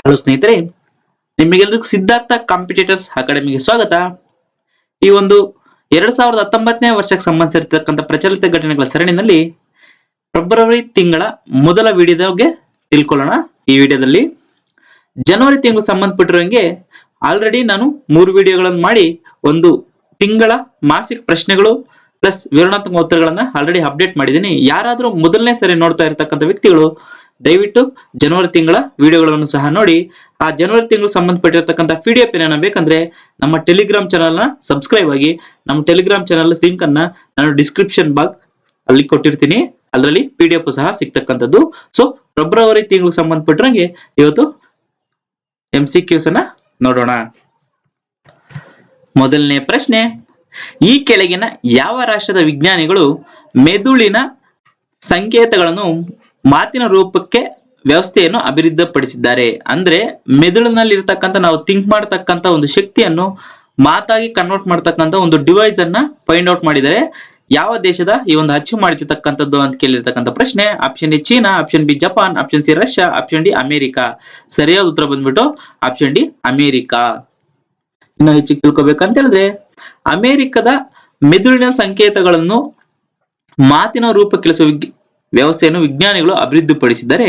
Hello ಸ್ನೇಹಿತರೆ, ನಿಮಗೆಲ್ಲರಿಗೂ Siddhartha competitors ಅಕಾಡೆಮಿಗೆ ಸ್ವಾಗತ. ಈ ಒಂದು 2019ನೇ ವರ್ಷಕ್ಕೆ ಸಂಬಂಧಿಸಿರ್ತಕ್ಕಂಥ ಪ್ರಚಲಿತ ಘಟನೆಗಳ ಸರಣಿನಲ್ಲಿ ಫೆಬ್ರವರಿ ತಿಂಗಳ ಮೊದಲ ವಿಡಿಯೋಗೆ ತಿಳ್ಕೊಳ್ಳೋಣ. ಈ ವಿಡಿಯೋದಲ್ಲಿ ಜನವರಿ ತಿಂಗಳು ಸಂಬಂಧಪಟ್ಟಿರೋಂಗೆ ಆಲ್ರೆಡಿ ನಾನು 3 ವಿಡಿಯೋಗಳನ್ನು ಮಾಡಿ ಒಂದು ತಿಂಗಳ ಮಾಸಿಕ ಪ್ರಶ್ನೆಗಳು ಪ್ಲಸ್ ವಿವರಣಾತ್ಮಕ ಉತ್ತರಗಳನ್ನ ಆಲ್ರೆಡಿ ಅಪ್ಡೇಟ್ ಮಾಡಿದ್ದೀನಿ. ಯಾರಾದರೂ ಮೊದಲನೇ ಸರಿ ನೋಡ್ತಾ ಇರತಕ್ಕಂಥ ವ್ಯಕ್ತಿಗಳು ದಯವಿಟ್ಟು ಜನವರಿ ತಿಂಗಳ ವಿಡಿಯೋಗಳನ್ನು ಸಹ ನೋಡಿ. ಆ ಜನವರಿ ತಿಂಗಳು ಸಂಬಂಧಪಟ್ಟಿರತಕ್ಕಂಥ PDF ಏನಾನ ಬೇಕಂದ್ರೆ ನಮ್ಮ ಟೆಲಿಗ್ರಾಮ್ ಚಾನಲ್ ನ ಸಬ್ಸ್ಕ್ರೈಬ್ ಆಗಿ. ನಮ್ಮ ಟೆಲಿಗ್ರಾಮ್ ಚಾನಲ್ ಲಿಂಕ್ ಅನ್ನ ನಾನು ಡಿಸ್ಕ್ರಿಪ್ಷನ್ ಬಾಕ್ಸ್ ಅಲ್ಲಿ ಕೊಟ್ಟಿರ್ತೀನಿ. ಅದರಲ್ಲಿ PDF ಸಹ ಸಿಗ್ತಕ್ಕಂಥದ್ದು. ಸೊ ಫೆಬ್ರವರಿ ತಿಂಗಳು ಸಂಬಂಧಪಟ್ಟಂಗೆ ಇವತ್ತು MCQs ಅನ್ನ ನೋಡೋಣ. ಮೊದಲನೇ ಪ್ರಶ್ನೆ, ಈ ಕೆಳಗಿನ ಯಾವ ರಾಷ್ಟ್ರದ ವಿಜ್ಞಾನಿಗಳು ಮೆದುಳಿನ ಸಂಕೇತಗಳನ್ನು ಮಾತಿನ ರೂಪಕ್ಕೆ ವ್ಯವಸ್ಥೆಯನ್ನು ಅಭಿವೃದ್ಧಿಪಡಿಸಿದ್ದಾರೆ? ಅಂದ್ರೆ ಮೆದುಳಿನಲ್ಲಿ ಇರತಕ್ಕಂತ ನಾವು ಥಿಂಕ್ ಮಾಡತಕ್ಕಂತ ಒಂದು ಶಕ್ತಿಯನ್ನು ಮಾತಾಗಿ ಕನ್ವರ್ಟ್ ಮಾಡತಕ್ಕಂತ ಒಂದು ಡಿವೈಸ್ ಅನ್ನ ಫೈಂಡ್ ಔಟ್ ಮಾಡಿದರೆ. ಯಾವ ದೇಶದ ಈ ಒಂದು ಅಚೀವ್ ಮಾಡಿರ್ತಕ್ಕಂಥದ್ದು ಅಂತ ಕೇಳಿರ್ತಕ್ಕಂಥ ಪ್ರಶ್ನೆ. Option A China, option B Japan, option C Russia, option D America. ಸರಿಯಾದ ಉತ್ತರ ಬಂದ್ಬಿಟ್ಟು ಆಪ್ಷನ್ ಡಿ ಅಮೆರಿಕಾ. ಇನ್ನು ಹೆಚ್ಚಿಗೆ ತಿಳ್ಕೊಬೇಕಂತ ಹೇಳಿದ್ರೆ, ಅಮೆರಿಕದ ಮೆದುಳಿನ ಸಂಕೇತಗಳನ್ನು ಮಾತಿನ ರೂಪಕ್ಕಿಳಿಸುವ ವ್ಯವಸ್ಥೆಯನ್ನು ವಿಜ್ಞಾನಿಗಳು ಅಭಿವೃದ್ಧಿಪಡಿಸಿದ್ದಾರೆ.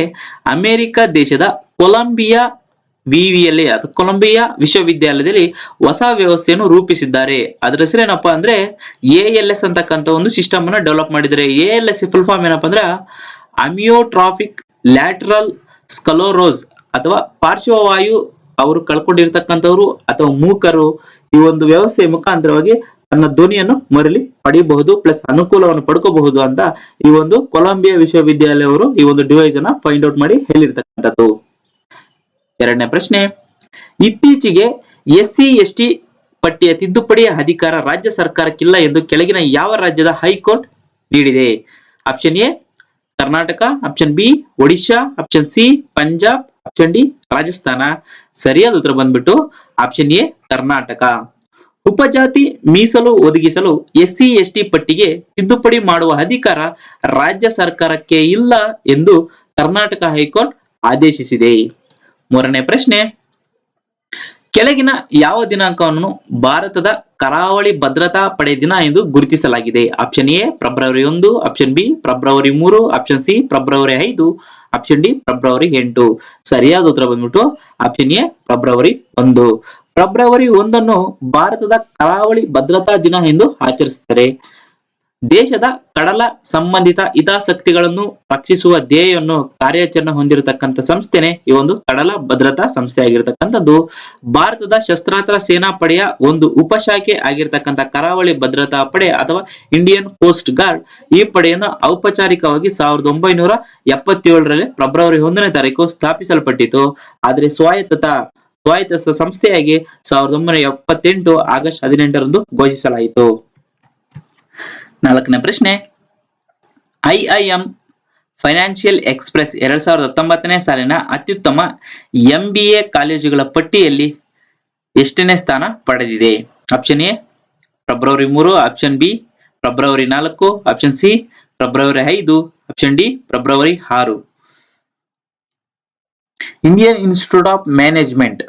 ಅಮೆರಿಕ ದೇಶದ ಕೊಲಂಬಿಯಾ ವಿವಿಯಲ್ಲಿ ಅಥವಾ ಕೊಲಂಬಿಯಾ ವಿಶ್ವವಿದ್ಯಾಲಯದಲ್ಲಿ ಹೊಸ ವ್ಯವಸ್ಥೆಯನ್ನು ರೂಪಿಸಿದ್ದಾರೆ. ಅದರ ಹೆಸರೇನಪ್ಪಾ ಅಂದ್ರೆ ALS ಅಂತಕ್ಕಂಥ ಒಂದು ಸಿಸ್ಟಮ್ ಅನ್ನ ಡೆವಲಪ್ ಮಾಡಿದ್ದಾರೆ. ALS ಫುಲ್ ಫಾರ್ಮ್ ಏನಪ್ಪಾ ಅಂದ್ರೆ ಅಮಿಯೋಟ್ರಾಫಿಕ್ ಲ್ಯಾಟರಲ್ ಸ್ಕಲೋರೋಸ್ ಅಥವಾ ಪಾರ್ಶ್ವವಾಯು ಅವರು ಕಳ್ಕೊಂಡಿರ್ತಕ್ಕಂಥವ್ರು ಅಥವಾ ಮೂಕರು ಈ ಒಂದು ವ್ಯವಸ್ಥೆಯ ಮುಖಾಂತರವಾಗಿ ತನ್ನ ಧ್ವನಿಯನ್ನು ಮರಳಿ ಪಡೆಯಬಹುದು ಪ್ಲಸ್ ಅನುಕೂಲವನ್ನು ಪಡ್ಕೋಬಹುದು ಅಂತ ಈ ಒಂದು ಕೊಲಂಬಿಯಾ ವಿಶ್ವವಿದ್ಯಾಲಯವರು ಈ ಒಂದು ಡಿವೈಸ್ ಅನ್ನ ಫೈಂಡ್ ಔಟ್ ಮಾಡಿ ಹೇಳಿರ್ತಕ್ಕಂಥದ್ದು. ಎರಡನೇ ಪ್ರಶ್ನೆ, ಇತ್ತೀಚೆಗೆ SC/ST ಪಟ್ಟಿಯ ತಿದ್ದುಪಡಿಯ ಅಧಿಕಾರ ರಾಜ್ಯ ಸರ್ಕಾರಕ್ಕಿಲ್ಲ ಎಂದು ಕೆಳಗಿನ ಯಾವ ರಾಜ್ಯದ ಹೈಕೋರ್ಟ್ ನೀಡಿದೆ? Option A Karnataka, option B Odisha, option C Punjab, option D Rajasthan. ಸರಿಯಾದ ಉತ್ತರ ಬಂದ್ಬಿಟ್ಟು ಆಪ್ಷನ್ ಎ ಕರ್ನಾಟಕ. ಉಪಜಾತಿ ಮೀಸಲು ಒದಗಿಸಲು SC/ST ಪಟ್ಟಿಗೆ ತಿದ್ದುಪಡಿ ಮಾಡುವ ಅಧಿಕಾರ ರಾಜ್ಯ ಸರ್ಕಾರಕ್ಕೆ ಇಲ್ಲ ಎಂದು ಕರ್ನಾಟಕ ಹೈಕೋರ್ಟ್ ಆದೇಶಿಸಿದೆ. ಮೂರನೇ ಪ್ರಶ್ನೆ, ಕೆಳಗಿನ ಯಾವ ದಿನಾಂಕವನ್ನು ಭಾರತದ ಕರಾವಳಿ ಭದ್ರತಾ ಪಡೆ ದಿನ ಎಂದು ಗುರುತಿಸಲಾಗಿದೆ? Option A February 1, option B February 3, option C February 5, option D February 8. ಸರಿಯಾದ ಉತ್ತರ ಬಂದ್ಬಿಟ್ಟು ಆಪ್ಷನ್ ಎ ಫೆಬ್ರವರಿ 1. ಫೆಬ್ರವರಿ 1 ಭಾರತದ ಕರಾವಳಿ ಭದ್ರತಾ ದಿನ ಎಂದು ಆಚರಿಸುತ್ತಾರೆ. ದೇಶದ ಕಡಲ ಸಂಬಂಧಿತ ಹಿತಾಸಕ್ತಿಗಳನ್ನು ರಕ್ಷಿಸುವ ಧ್ಯೇಯವನ್ನು ಕಾರ್ಯಾಚರಣೆ ಹೊಂದಿರತಕ್ಕಂಥ ಸಂಸ್ಥೆನೆ ಈ ಒಂದು ಕಡಲ ಭದ್ರತಾ ಸಂಸ್ಥೆ ಆಗಿರತಕ್ಕಂಥದ್ದು. ಭಾರತದ ಶಸ್ತ್ರಾಸ್ತ್ರ ಸೇನಾ ಪಡೆಯ ಒಂದು ಉಪಶಾಖೆ ಆಗಿರತಕ್ಕಂಥ ಕರಾವಳಿ ಭದ್ರತಾ ಪಡೆ ಅಥವಾ ಇಂಡಿಯನ್ ಕೋಸ್ಟ್ ಗಾರ್ಡ್ ಈ ಪಡೆಯನ್ನು ಔಪಚಾರಿಕವಾಗಿ 1977ರಲ್ಲಿ ಫೆಬ್ರವರಿ 1ನೇ ತಾರೀಕು ಸ್ಥಾಪಿಸಲ್ಪಟ್ಟಿತು. ಆದರೆ ಸ್ವಾಯತ್ತ ಸಂಸ್ಥೆಯಾಗಿ 1978 ಆಗಸ್ಟ್ 18ರಂದು ಘೋಷಿಸಲಾಯಿತು. ನಾಲ್ಕನೇ ಪ್ರಶ್ನೆ, IIM ಫೈನಾನ್ಷಿಯಲ್ ಎಕ್ಸ್‌ಪ್ರೆಸ್ 2019ನೇ ಸಾಲಿನ ಅತ್ಯುತ್ತಮ MBA ಕಾಲೇಜುಗಳ ಪಟ್ಟಿಯಲ್ಲಿ ಎಷ್ಟನೇ ಸ್ಥಾನ ಪಡೆದಿದೆ? Option A February 3, option B February 4, option C February 5, option D February 6. Indian Institute of Management.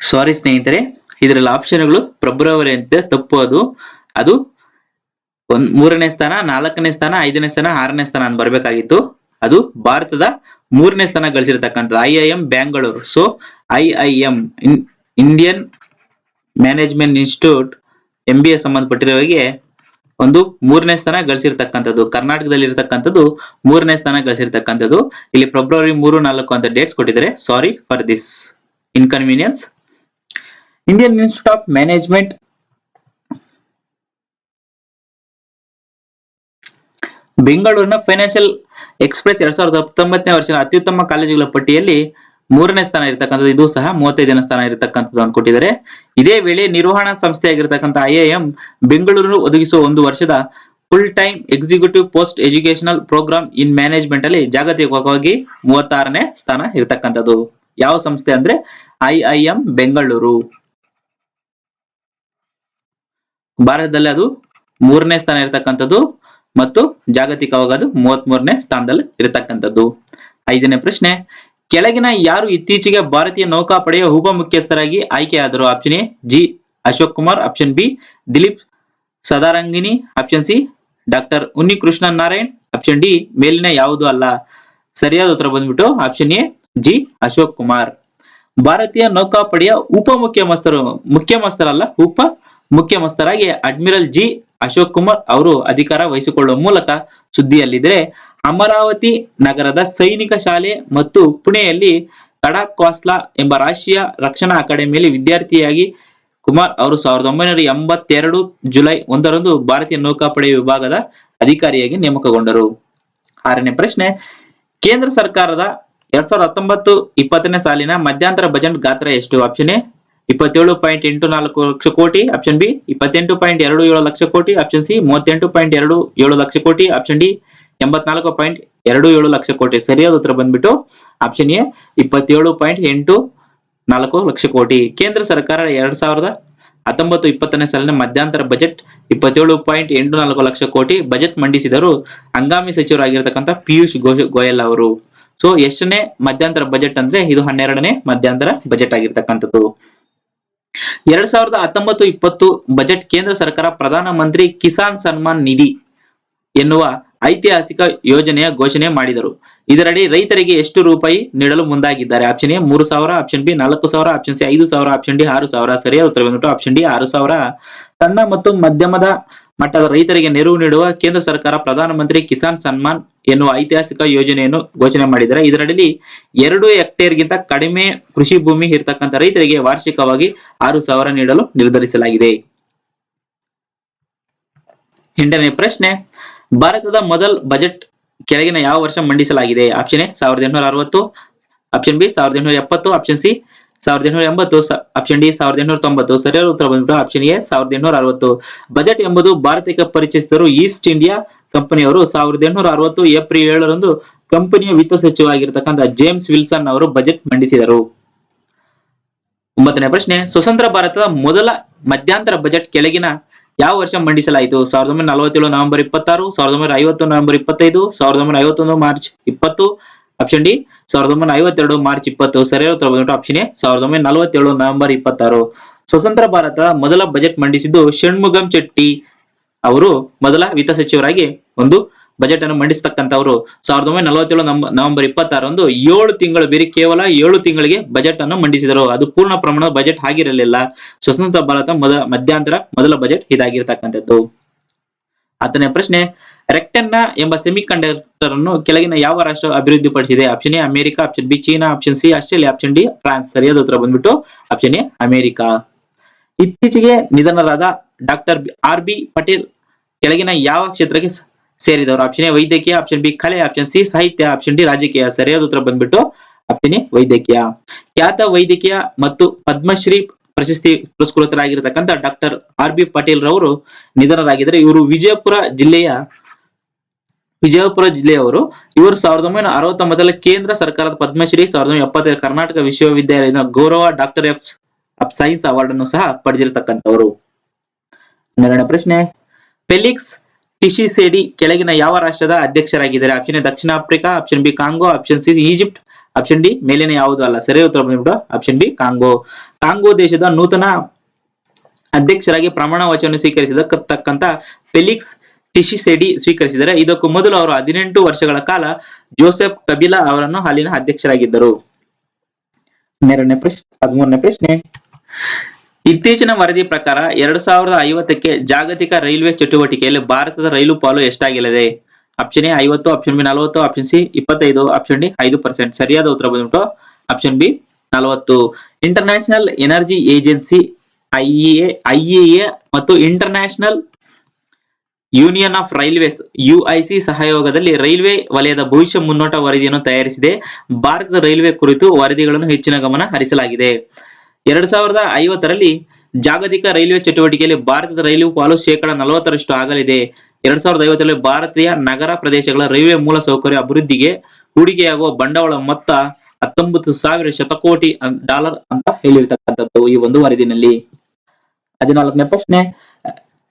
Sorry ಸ್ನೇಹಿತರೆ, ಇದರಲ್ಲಿ ಆಪ್ಷನ್ಗಳು ಫೆಬ್ರವರಿ ಅಂತ ತಪ್ಪು. ಅದು 3ನೇ ಸ್ಥಾನ, 4ನೇ ಸ್ಥಾನ, 5ನೇ ಸ್ಥಾನ, 6ನೇ ಸ್ಥಾನ ಅಂತ ಬರಬೇಕಾಗಿತ್ತು. ಅದು ಭಾರತದ 3ನೇ ಸ್ಥಾನ ಗಳಿಸಿರ್ತಕ್ಕಂಥದ್ದು IIM Bangalore. So IIM Indian management institute MBA ಸಂಬಂಧಪಟ್ಟಿರೋರಿಗೆ ಒಂದು 3ನೇ ಸ್ಥಾನ ಗಳಿಸಿರ್ತಕ್ಕಂಥದ್ದು. ಕರ್ನಾಟಕದಲ್ಲಿ ಇರತಕ್ಕಂಥದ್ದು 3ನೇ ಸ್ಥಾನ ಗಳಿಸಿರ್ತಕ್ಕಂಥದ್ದು. ಇಲ್ಲಿ ಫೆಬ್ರವರಿ 3, 4 ಅಂತ ಡೇಟ್ಸ್ ಕೊಟ್ಟಿದ್ದಾರೆ. Sorry for this inconvenience. Indian Institute of management ಬೆಂಗಳೂರಿನ ಫೈನಾನ್ಷಿಯಲ್ ಎಕ್ಸ್‌ಪ್ರೆಸ್ 2019ನೇ ವರ್ಷದ ಅತ್ಯುತ್ತಮ ಕಾಲೇಜುಗಳ ಪಟ್ಟಿಯಲ್ಲಿ 3ನೇ ಸ್ಥಾನ ಇರತಕ್ಕಂಥದ್ದು. ಇದು ಸಹ 35ನೇ ಸ್ಥಾನ ಇರತಕ್ಕಂಥದ್ದು ಅಂತ ಕೊಟ್ಟಿದ್ದಾರೆ. ಇದೇ ವೇಳೆ ನಿರ್ವಹಣಾ ಸಂಸ್ಥೆಯಾಗಿರ್ತಕ್ಕಂಥ IIM ಬೆಂಗಳೂರು ಒದಗಿಸುವ 1 ವರ್ಷದ full time executive post educational programme in management ಅಲ್ಲಿ ಜಾಗತಿಕವಾಗಿ 36ನೇ ಸ್ಥಾನ ಇರತಕ್ಕಂಥದ್ದು. ಯಾವ ಸಂಸ್ಥೆ ಅಂದ್ರೆ IIM ಬೆಂಗಳೂರು. ಭಾರತದಲ್ಲಿ ಅದು 3ನೇ ಸ್ಥಾನ ಇರತಕ್ಕಂಥದ್ದು. ಮತ್ತು ಜಾಗತಿಕವಾಗಿ ಅದು 33ನೇ ಸ್ಥಾನದಲ್ಲಿ ಇರತಕ್ಕಂಥದ್ದು. 5ನೇ ಪ್ರಶ್ನೆ, ಕೆಳಗಿನ ಯಾರು ಇತ್ತೀಚೆಗೆ ಭಾರತೀಯ ನೌಕಾಪಡೆಯ ಉಪ ಮುಖ್ಯಸ್ಥರಾಗಿ ಆಯ್ಕೆಯಾದರು? Option A G Ashok Kumar, option B Dilip Sadarangani, option C doctor Unnikrishna Narayan, option D ಮೇಲಿನ ಯಾವುದು ಅಲ್ಲ. ಸರಿಯಾದ ಉತ್ತರ ಬಂದ್ಬಿಟ್ಟು option A G Ashok Kumar. ಭಾರತೀಯ ನೌಕಾಪಡೆಯ ಉಪ ಮುಖ್ಯಮಸ್ಥರಲ್ಲ ಉಪ ಮುಖ್ಯಮಸ್ಥರಾಗಿ ಅಡ್ಮಿರಲ್ ಜಿ ಅಶೋಕ್ ಕುಮಾರ್ ಅವರು ಅಧಿಕಾರ ವಹಿಸಿಕೊಳ್ಳುವ ಮೂಲಕ ಸುದ್ದಿಯಲ್ಲಿದ್ದರೆ, ಅಮರಾವತಿ ನಗರದ ಸೈನಿಕ ಶಾಲೆ ಮತ್ತು ಪುಣೆಯಲ್ಲಿ ಖಡಕ್ವಾಸ್ಲಾ ಎಂಬ ರಾಷ್ಟ್ರೀಯ ರಕ್ಷಣಾ ಅಕಾಡೆಮಿಯಲ್ಲಿ ವಿದ್ಯಾರ್ಥಿಯಾಗಿ ಕುಮಾರ್ ಅವರು 1982 ಜುಲೈ 1ರಂದು ಭಾರತೀಯ ನೌಕಾಪಡೆ ವಿಭಾಗದ ಅಧಿಕಾರಿಯಾಗಿ ನೇಮಕಗೊಂಡರು. 6ನೇ ಪ್ರಶ್ನೆ, ಕೇಂದ್ರ ಸರ್ಕಾರದ 2019-20 ಸಾಲಿನ ಮಧ್ಯಂತರ ಬಜೆಟ್ ಗಾತ್ರ ಎಷ್ಟು? ಆಪ್ಷನ್ ಎ 27.84 ಲಕ್ಷ ಕೋಟಿ, ಆಪ್ಷನ್ ಬಿ 28.27 ಲಕ್ಷ ಕೋಟಿ, ಆಪ್ಷನ್ ಸಿ 38.27 ಲಕ್ಷ ಕೋಟಿ, ಆಪ್ಷನ್ ಡಿ 84.27 ಲಕ್ಷ ಕೋಟಿ. ಸರಿಯಾದ ಉತ್ತರ ಬಂದ್ಬಿಟ್ಟು ಆಪ್ಷನ್ ಎ 27.84 ಲಕ್ಷ ಕೋಟಿ. ಕೇಂದ್ರ ಸರ್ಕಾರ 2019-20 ಸಾಲಿನ ಮಧ್ಯಂತರ ಬಜೆಟ್ 27.84 ಲಕ್ಷ ಕೋಟಿ ಬಜೆಟ್ ಮಂಡಿಸಿದರು ಹಂಗಾಮಿ ಸಚಿವರಾಗಿರ್ತಕ್ಕಂಥ ಪಿಯೂಷ್ ಗೋಯಲ್ ಅವರು. ಸೊ ಎಷ್ಟನೇ ಮಧ್ಯಂತರ ಬಜೆಟ್ ಅಂದ್ರೆ ಇದು 12ನೇ ಮಧ್ಯಂತರ ಬಜೆಟ್ ಆಗಿರ್ತಕ್ಕಂಥದ್ದು. 2019-20 ಬಜೆಟ್ ಕೇಂದ್ರ ಸರ್ಕಾರ ಪ್ರಧಾನ ಮಂತ್ರಿ ಕಿಸಾನ್ ಸನ್ಮಾನ್ ನಿಧಿ ಎನ್ನುವ ಐತಿಹಾಸಿಕ ಯೋಜನೆಯ ಘೋಷಣೆ ಮಾಡಿದರು. ಇದರಡಿ ರೈತರಿಗೆ ಎಷ್ಟು ರೂಪಾಯಿ ನೀಡಲು ಮುಂದಾಗಿದ್ದಾರೆ? Option A 3,000, option B 4,000, option C 5,000, option D 6,000. ಸರಿಯಾದ ಉತ್ತರ ಬಂದ್ಬಿಟ್ಟು ಆಪ್ಷನ್ ಡಿ 6,000. ಸಣ್ಣ ಮತ್ತು ಮಧ್ಯಮದ ಮಟ್ಟದ ರೈತರಿಗೆ ನೆರವು ನೀಡುವ ಕೇಂದ್ರ ಸರ್ಕಾರ ಪ್ರಧಾನ ಮಂತ್ರಿ ಕಿಸಾನ್ ಸನ್ಮಾನ್ ಎನ್ನುವ ಐತಿಹಾಸಿಕ ಯೋಜನೆಯನ್ನು ಘೋಷಣೆ ಮಾಡಿದ್ದಾರೆ. ಇದರಲ್ಲಿ 2 ಹೆಕ್ಟೇರ್ಗಿಂತ ಕಡಿಮೆ ಕೃಷಿ ಭೂಮಿ ಇರತಕ್ಕಂಥ ರೈತರಿಗೆ ವಾರ್ಷಿಕವಾಗಿ 6,000 ನೀಡಲು ನಿರ್ಧರಿಸಲಾಗಿದೆ. 8ನೇ ಪ್ರಶ್ನೆ, ಭಾರತದ ಮೊದಲ ಬಜೆಟ್ ಕೆಳಗಿನ ಯಾವ ವರ್ಷ ಮಂಡಿಸಲಾಗಿದೆ? Option A 1860, option B 1870, option C 1880, option D 1890. ಸರಿಯಾದ ಉತ್ತರ ಬಂದ್ಬಿಟ್ಟು ಆಪ್ಷನ್ ಎ 1860. ಬಜೆಟ್ ಎಂಬುದು ಭಾರತಕ್ಕೆ ಪರಿಚಯಿಸಿದರು ಈಸ್ಟ್ ಇಂಡಿಯಾ ಕಂಪನಿಯವರು 1860 ಏಪ್ರಿಲ್ 7ರಂದು ಕಂಪನಿಯ ವಿತ್ತ ಸಚಿವರಾಗಿರ್ತಕ್ಕಂಥ ಜೇಮ್ಸ್ ವಿಲ್ಸನ್ ಅವರು ಬಜೆಟ್ ಮಂಡಿಸಿದರು. 9ನೇ ಪ್ರಶ್ನೆ, ಸ್ವತಂತ್ರ ಭಾರತದ ಮೊದಲ ಮಧ್ಯಂತರ ಬಜೆಟ್ ಕೆಳಗಿನ ಯಾವ ವರ್ಷ ಮಂಡಿಸಲಾಯಿತು? 1947 November 26, 1950 November 25, 1951 March 20, option D 1952 March 20. ಸರಿಯಾದ ಉತ್ತರ ಬಂದ್ಬಿಟ್ಟು ಆಪ್ಷನ್ ಎ 1947 ನವೆಂಬರ್ 26. ಸ್ವತಂತ್ರ ಭಾರತದ ಮೊದಲ ಬಜೆಟ್ ಮಂಡಿಸಿದ್ದು ಷಣ್ಮುಗಂ ಚೆಟ್ಟಿ ಅವರು ಮೊದಲ ವಿತ್ತ ಸಚಿವರಾಗಿ ಒಂದು ಬಜೆಟ್ ಅನ್ನು ಮಂಡಿಸತಕ್ಕಂಥವರು 1947 ನವೆಂಬರ್ 26ರಂದು 7 ತಿಂಗಳು ಬೇರೆ ಕೇವಲ 7 ತಿಂಗಳಿಗೆ ಬಜೆಟ್ ಅನ್ನು ಮಂಡಿಸಿದರು. ಅದು ಪೂರ್ಣ ಪ್ರಮಾಣದ ಬಜೆಟ್ ಆಗಿರಲಿಲ್ಲ. ಸ್ವತಂತ್ರ ಭಾರತ ಮೊದಲ ಬಜೆಟ್ ಇದಾಗಿರ್ತಕ್ಕಂಥದ್ದು. 10ನೇ ಪ್ರಶ್ನೆ, ರೆಕ್ಟೆನ್ನಾ ಎಂಬ ಸೆಮಿಕಂಡಕ್ಟರ್ ಅನ್ನು ಕೆಳಗಿನ ಯಾವ ರಾಷ್ಟ್ರ ಅಭಿವೃದ್ಧಿಪಡಿಸಿದೆ? Option A America, option B China, option C Australia, option D France. ಸರಿಯಾದ ಉತ್ತರ ಬಂದ್ಬಿಟ್ಟು ಆಪ್ಷನ್ ಎ ಅಮೆರಿಕ. ಇತ್ತೀಚೆಗೆ ನಿಧನರಾದ ಡಾಕ್ಟರ್ ಆರ್.ಬಿ. ಪಟೇಲ್ ಕೆಳಗಿನ ಯಾವ ಕ್ಷೇತ್ರಕ್ಕೆ ಸೇರಿದವರು? ಆಪ್ಷನ್ ಎ ವೈದ್ಯಕೀಯ, ಆಪ್ಷನ್ ಬಿ ಕಲೆ, ಆಪ್ಷನ್ ಸಿ ಸಾಹಿತ್ಯ, ಆಪ್ಷನ್ ಡಿ ರಾಜಕೀಯ. ಸರಿಯಾದ ಉತ್ತರ ಬಂದ್ಬಿಟ್ಟು ಆಪ್ಷನ್ ಎ ವೈದ್ಯಕೀಯ. ಖ್ಯಾತ ವೈದ್ಯಕೀಯ ಮತ್ತು ಪದ್ಮಶ್ರೀ ಪ್ರಶಸ್ತಿ ಪುರಸ್ಕೃತರಾಗಿರ್ತಕ್ಕಂಥ ಡಾಕ್ಟರ್ ಆರ್.ಬಿ. ಪಟೇಲ್ ರವರು ನಿಧನರಾಗಿದ್ದಾರೆ. ಇವರು ವಿಜಯಪುರ ಜಿಲ್ಲೆಯವರು. ಇವರು 1969 ಕೇಂದ್ರ ಸರ್ಕಾರದ ಪದ್ಮಶ್ರೀ, 1970 ಕರ್ನಾಟಕ ವಿಶ್ವವಿದ್ಯಾಲಯದ ಗೌರವ ಡಾಕ್ಟರ್ ಆಫ್ ಸೈನ್ಸ್ ಅವಾರ್ಡ್ ಅನ್ನು ಸಹ ಪಡೆದಿರತಕ್ಕಂಥವರು. 12ನೇ ಪ್ರಶ್ನೆ, ಫೆಲಿಕ್ಸ್ ಟಿಶಿಸೆಡಿ ಕೆಳಗಿನ ಯಾವ ರಾಷ್ಟ್ರದ ಅಧ್ಯಕ್ಷರಾಗಿದ್ದಾರೆ? Option A Dakshina Africa, option B Congo, option C Egypt, option D ಮೇಲಿನ ಯಾವುದು ಅಲ್ಲ. ಸರಿಯಾದ ಉತ್ತರ ಬಂದ್ಬಿಟ್ಟು ಆಪ್ಷನ್ ಬಿ ಕಾಂಗೋ. ಕಾಂಗೋ ದೇಶದ ನೂತನ ಅಧ್ಯಕ್ಷರಾಗಿ ಪ್ರಮಾಣ ವಚನ ಸ್ವೀಕರಿಸಿದಕ್ಕಂತ ಫೆಲಿಕ್ಸ್ ಟಿಶಿಸೆಡಿ ಸ್ವೀಕರಿಸಿದರೆ, ಇದಕ್ಕೂ ಮೊದಲು ಅವರು 18 ವರ್ಷಗಳ ಕಾಲ ಜೋಸೆಫ್ ಕಬಿಲಾ ಅವರನ್ನು ಅಲ್ಲಿನ ಅಧ್ಯಕ್ಷರಾಗಿದ್ದರು. 13ನೇ ಪ್ರಶ್ನೆ, ಇತ್ತೀಚಿನ ವರದಿ ಪ್ರಕಾರ 2050ಕ್ಕೆ ಜಾಗತಿಕ ರೈಲ್ವೆ ಚಟುವಟಿಕೆಯಲ್ಲಿ ಭಾರತದ ರೈಲು ಪಾಲು ಎಷ್ಟಾಗಲಿದೆ? Option A 50, option B 40, option C 25, option D 5%. ಸರಿಯಾದ ಉತ್ತರ ಬಂದ್ಬಿಟ್ಟು option B 40. International Energy Agency IEA ಮತ್ತು International Union of Railways UIC ಸಹಯೋಗದಲ್ಲಿ ರೈಲ್ವೆ ವಲಯದ ಭವಿಷ್ಯ ಮುನ್ನೋಟ ವರದಿಯನ್ನು ತಯಾರಿಸಿದೆ. ಭಾರತದ ರೈಲ್ವೆ ಕುರಿತು ವರದಿಗಳನ್ನು ಹೆಚ್ಚಿನ ಗಮನ ಹರಿಸಲಾಗಿದೆ. 2050ರಲ್ಲಿ ಜಾಗತಿಕ ರೈಲ್ವೆ ಚಟುವಟಿಕೆಯಲ್ಲಿ ಭಾರತದ ರೈಲು ಪಾಲು 40% ಆಗಲಿದೆ. 2050ರಲ್ಲಿ ಭಾರತೀಯ ನಗರ ಪ್ರದೇಶಗಳ ರೈಲ್ವೆ ಮೂಲ ಸೌಕರ್ಯ ಅಭಿವೃದ್ಧಿಗೆ ಹೂಡಿಕೆಯಾಗುವ ಬಂಡವಾಳ ಮೊತ್ತ $19,000 ಶತಕೋಟಿ ಅಂತ ಹೇಳಿರ್ತಕ್ಕಂಥದ್ದು ಈ ಒಂದು ವರದಿನಲ್ಲಿ. 14ನೇ ಪ್ರಶ್ನೆ,